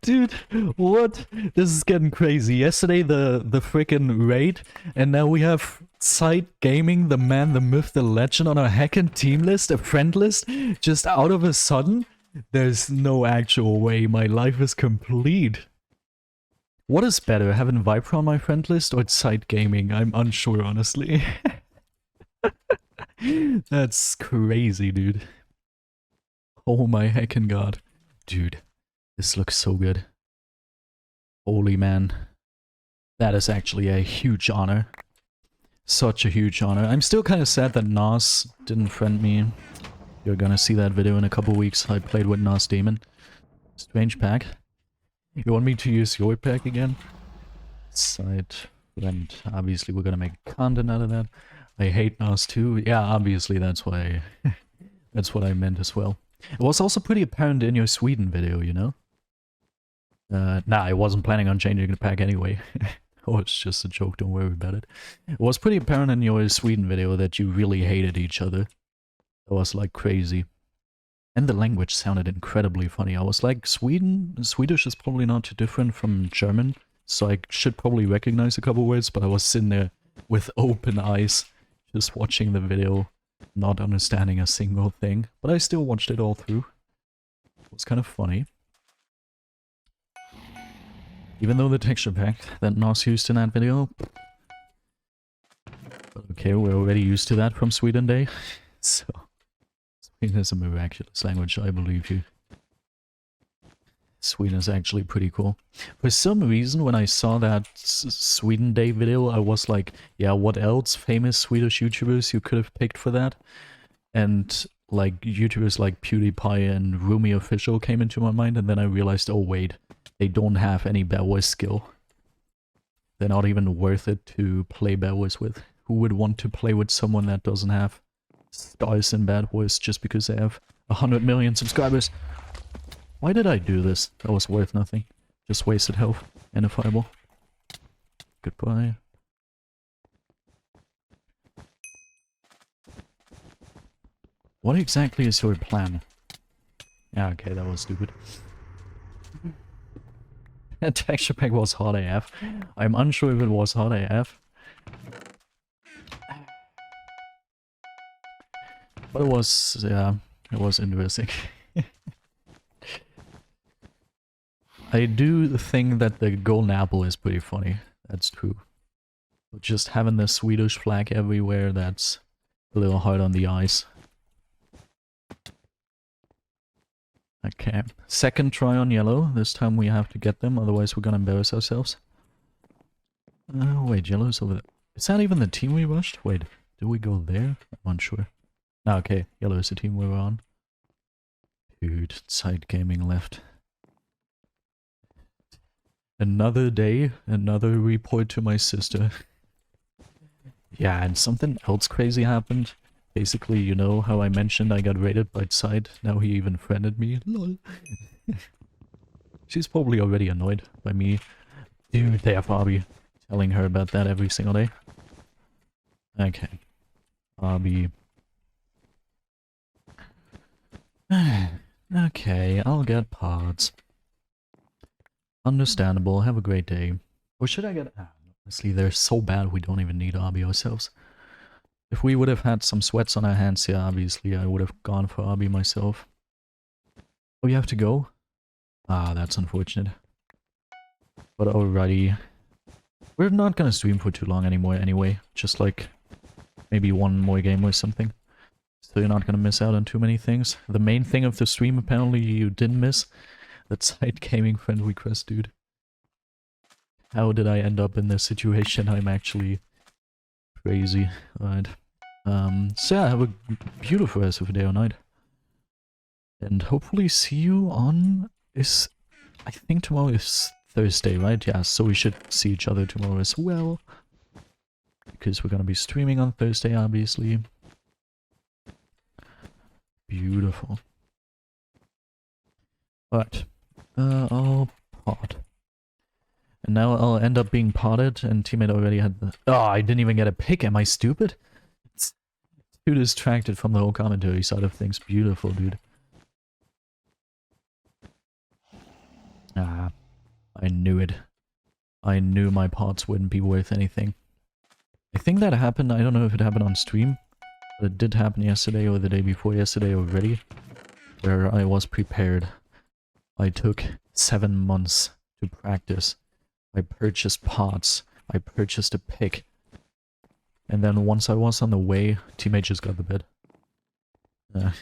Dude, what? This is getting crazy. Yesterday the frickin' raid, and now we have Side Gaming, the man, the myth, the legend on a hacking team list, a friend list, just out of a sudden. There's no actual way my life is complete. What is better, having Viper on my friend list or Side Gaming? I'm unsure, honestly. That's crazy, dude. Oh my heckin' god. Dude, this looks so good. Holy man. That is actually a huge honor. Such a huge honor. I'm still kind of sad that Nas didn't friend me. You're gonna see that video in a couple weeks. I played with Nas Demon. Strange pack. You want me to use your pack again? Side friend. Obviously we're gonna make content out of that. I hate Nas too. Yeah, obviously that's why that's what I meant as well. It was also pretty apparent in your Sweden video, you know? Nah, I wasn't planning on changing the pack anyway. Oh, it's just a joke, don't worry about it. It was pretty apparent in your Sweden video that you really hated each other. It was like crazy. And the language sounded incredibly funny. I was like, Swedish is probably not too different from German, so I should probably recognize a couple words, but I was sitting there with open eyes, just watching the video, not understanding a single thing. But I still watched it all through. It was kind of funny. Even though the texture pack that Nos used in that video... But okay, we're already used to that from Sweden Day. So... Sweden is a miraculous language, I believe you. Sweden is actually pretty cool. For some reason, when I saw that Sweden Day video, I was like, yeah, what else famous Swedish YouTubers you could have picked for that? And like YouTubers like PewDiePie and Rumi Official came into my mind, and then I realized, oh wait, they don't have any BedWars skill. They're not even worth it to play BedWars with. Who would want to play with someone that doesn't have stars in BedWars just because they have 100 million subscribers. Why did I do this? That was worth nothing. Just wasted health and a fireball. Goodbye. What exactly is your plan? Yeah, okay, that was stupid. That texture pack was hot AF. I'm unsure if it was hot AF. But it was, yeah, it was interesting. I do think that the golden apple is pretty funny. That's true. But just having the Swedish flag everywhere, that's a little hard on the eyes. Okay, second try on yellow. This time we have to get them, otherwise we're gonna embarrass ourselves. Wait, yellow's over there. Is that even the team we rushed? Wait, did we go there? I'm unsure. Ah, okay, yellow is the team we were on. Dude, side gaming left. Another day, another report to my sister. Yeah, and something else crazy happened. Basically, you know how I mentioned I got raided by Side? Now he even friended me. Lol. She's probably already annoyed by me. Dude, they have Abby telling her about that every single day. Okay. Abby. Okay, I'll get pods. Understandable, have a great day. Or should I get... honestly, they're so bad we don't even need Abby ourselves. If we would have had some sweats on our hands here, obviously, I would have gone for Abby myself. Oh, you have to go? Ah, that's unfortunate. But alrighty. We're not gonna stream for too long anymore anyway. Just like, maybe one more game or something. So you're not gonna miss out on too many things. The main thing of the stream, apparently, you didn't miss. That side gaming friend request, dude. How did I end up in this situation? I'm actually crazy. Alright. So yeah, have a beautiful rest of the day or night. And hopefully see you on... I think tomorrow is Thursday, right? Yeah, so we should see each other tomorrow as well. Because we're gonna be streaming on Thursday, obviously. Beautiful. Alright. I'll pod. And now I'll end up being potted, and teammate already had the... Oh, I didn't even get a pick, am I stupid? It's too distracted from the whole commentary side of things. Beautiful, dude. Ah, I knew it. I knew my pods wouldn't be worth anything. I think that happened, I don't know if it happened on stream, but it did happen yesterday or the day before yesterday already, where I was prepared. I took 7 months to practice. I purchased pots. I purchased a pick. And then once I was on the way, teammate just got the bed. But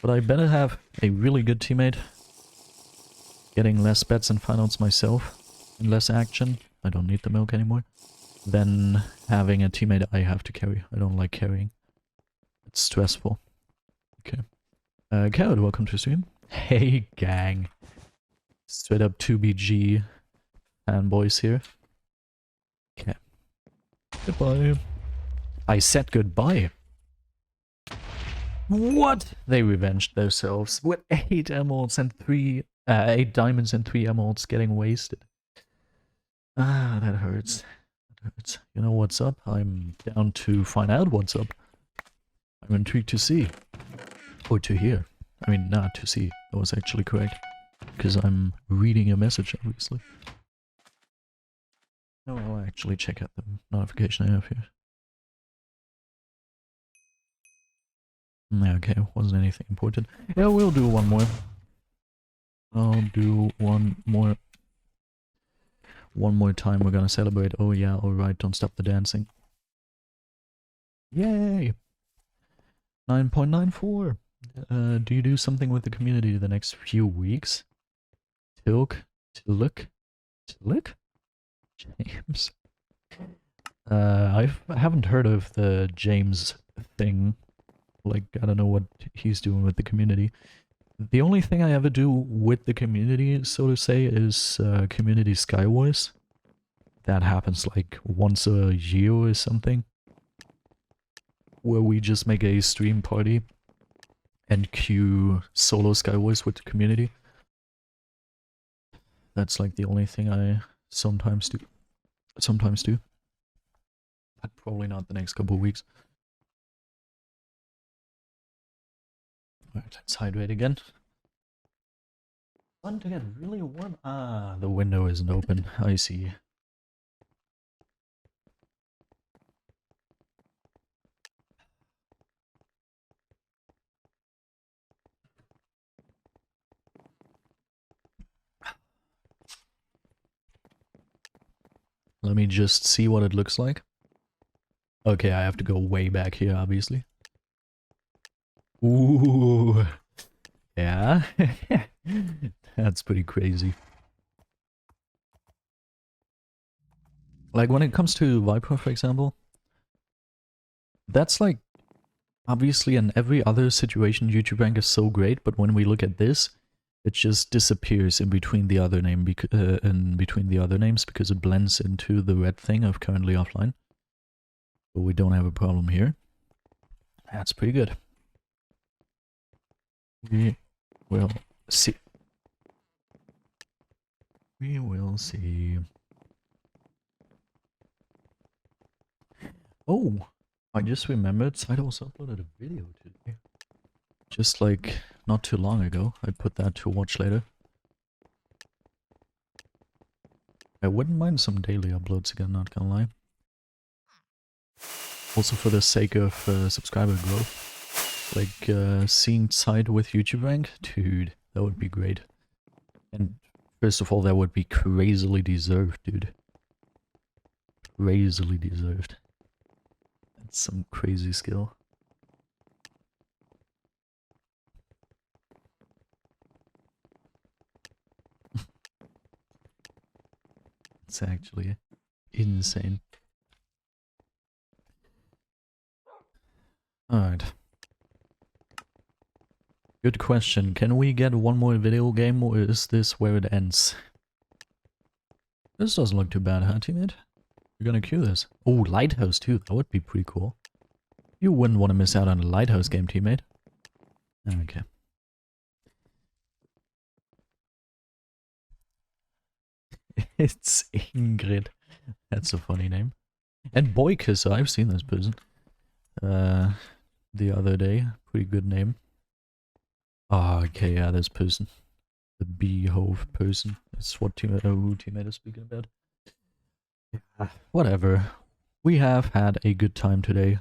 I better have a really good teammate. Getting less bets and finals myself. And less action. I don't need the milk anymore. Than having a teammate I have to carry. I don't like carrying. It's stressful. Okay. Coward, welcome to stream. Hey, gang. Straight up 2BG fanboys here. Okay. Goodbye. I said goodbye. What? They revenged themselves with 8 emeralds and 8 diamonds and 3 emeralds getting wasted. Ah, that hurts. That hurts. You know what's up? I'm down to find out what's up. I'm intrigued to see. Or to hear. I mean, not to see. That was actually correct. Because I'm reading your message, obviously. No, I'll actually check out the notification I have here. Okay, wasn't anything important. Yeah, we'll do one more. I'll do one more. One more time we're gonna celebrate. Oh yeah, alright, don't stop the dancing. Yay! 9.94. Do you do something with the community the next few weeks? Tilk? James? I haven't heard of the James thing. Like, I don't know what he's doing with the community. The only thing I ever do with the community, so to say, is community Skywars. That happens like once a year or something. Where we just make a stream party and queue solo Skywars with the community. That's like the only thing I sometimes do. But probably not the next couple of weeks. Alright, let's hydrate again. Want to get really warm? Ah, the window isn't open. I see. Let me just see what it looks like. Okay, I have to go way back here, obviously. Ooh. Yeah. That's pretty crazy. Like, when it comes to Viper, for example, that's like, obviously in every other situation, YouTube rank is so great, but when we look at this, it just disappears in between the other names because it blends into the red thing of currently offline. But we don't have a problem here. That's pretty good. We will see. We will see. Oh, I just remembered Side also uploaded a video today. Just like not too long ago. I put that to watch later. I wouldn't mind some daily uploads again, not gonna lie. Also for the sake of subscriber growth. Like seeing Side with YouTube rank, dude, that would be great. And first of all, that would be crazily deserved, dude. Crazily deserved. That's some crazy skill. It's actually insane. Alright. Good question. Can we get one more video game, or is this where it ends? This doesn't look too bad, huh, teammate? We're gonna queue this. Oh, Lighthouse too. That would be pretty cool. You wouldn't want to miss out on a Lighthouse game, teammate. Okay. It's Ingrid. That's a funny name. And Boykisser, I've seen this person. The other day. Pretty good name. Ah, okay, yeah, this person. The Beehove person. That's what who teammate is speaking about. Yeah, whatever. We have had a good time today.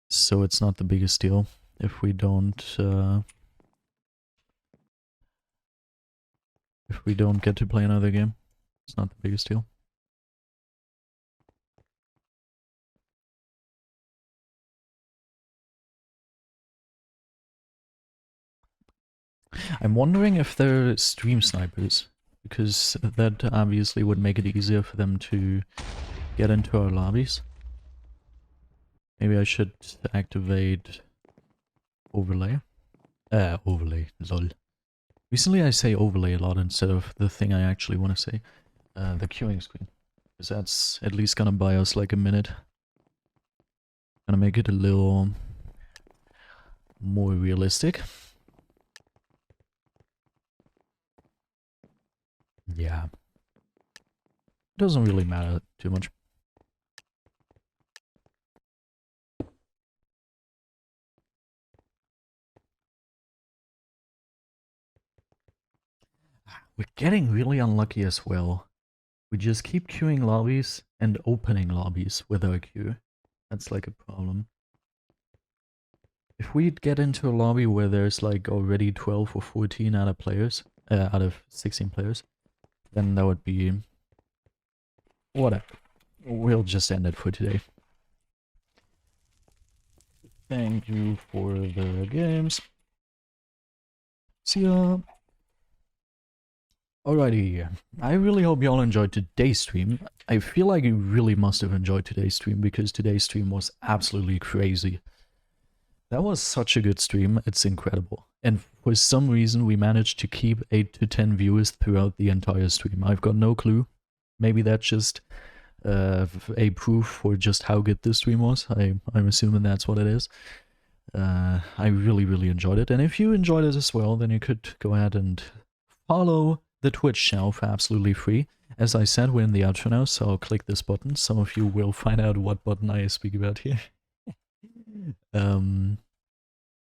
So it's not the biggest deal if we don't get to play another game. It's not the biggest deal. I'm wondering if they're stream snipers, because that obviously would make it easier for them to get into our lobbies. Maybe I should activate overlay. Overlay, lol. Recently I say overlay a lot instead of the thing I actually want to say. The queuing screen. Because that's at least gonna buy us like a minute. Gonna make it a little more realistic. Yeah. It doesn't really matter too much. We're getting really unlucky as well. We just keep queuing lobbies and opening lobbies with our queue. That's like a problem. If we get into a lobby where there's like already 12 or 14 out of 16 players, then that would be whatever. We'll just end it for today. Thank you for the games. See ya. Alrighty, I really hope you all enjoyed today's stream. I feel like you really must have enjoyed today's stream, because today's stream was absolutely crazy. That was such a good stream, it's incredible. And for some reason we managed to keep 8 to 10 viewers throughout the entire stream. I've got no clue. Maybe that's just a proof for just how good this stream was. I'm assuming that's what it is. I really, really enjoyed it. And if you enjoyed it as well, then you could go ahead and follow the Twitch channel for absolutely free. As I said, we're in the outro now, so I'll click this button. Some of you will find out what button I speak about here. And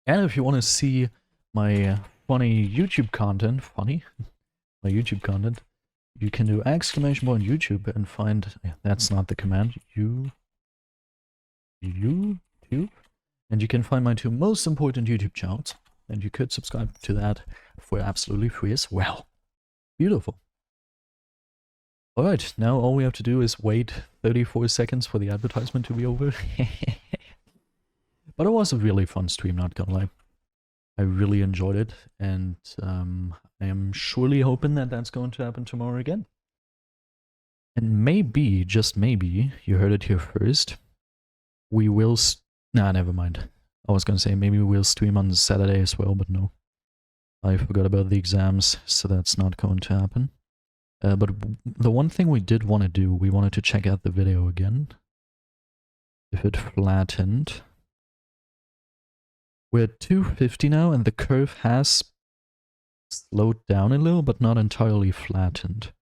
if you want to see my funny YouTube content, my YouTube content, you can do exclamation point YouTube and find, that's not the command, YouTube, and you can find my two most important YouTube channels, and you could subscribe to that for absolutely free as well. Beautiful. Alright, now all we have to do is wait 34 seconds for the advertisement to be over. But it was a really fun stream, not gonna lie. I really enjoyed it, and I am surely hoping that that's going to happen tomorrow again. And maybe, just maybe, you heard it here first, we will... Nah, never mind. I was gonna say maybe we'll stream on Saturday as well, but no. I forgot about the exams, so that's not going to happen. But the one thing we did want to do, we wanted to check out the video again. If it flattened. We're at 250 now, and the curve has slowed down a little, but not entirely flattened,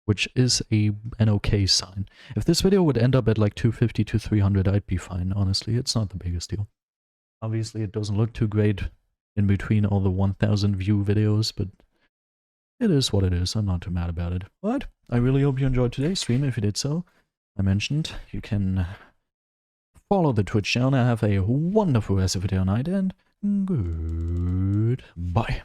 which is an okay sign. If this video would end up at like 250 to 300, I'd be fine, honestly. It's not the biggest deal. Obviously, it doesn't look too great in between all the 1,000 view videos, but it is what it is. I'm not too mad about it. But I really hope you enjoyed today's stream. If you did so, I mentioned you can follow the Twitch channel. Have a wonderful rest of your night, and goodbye.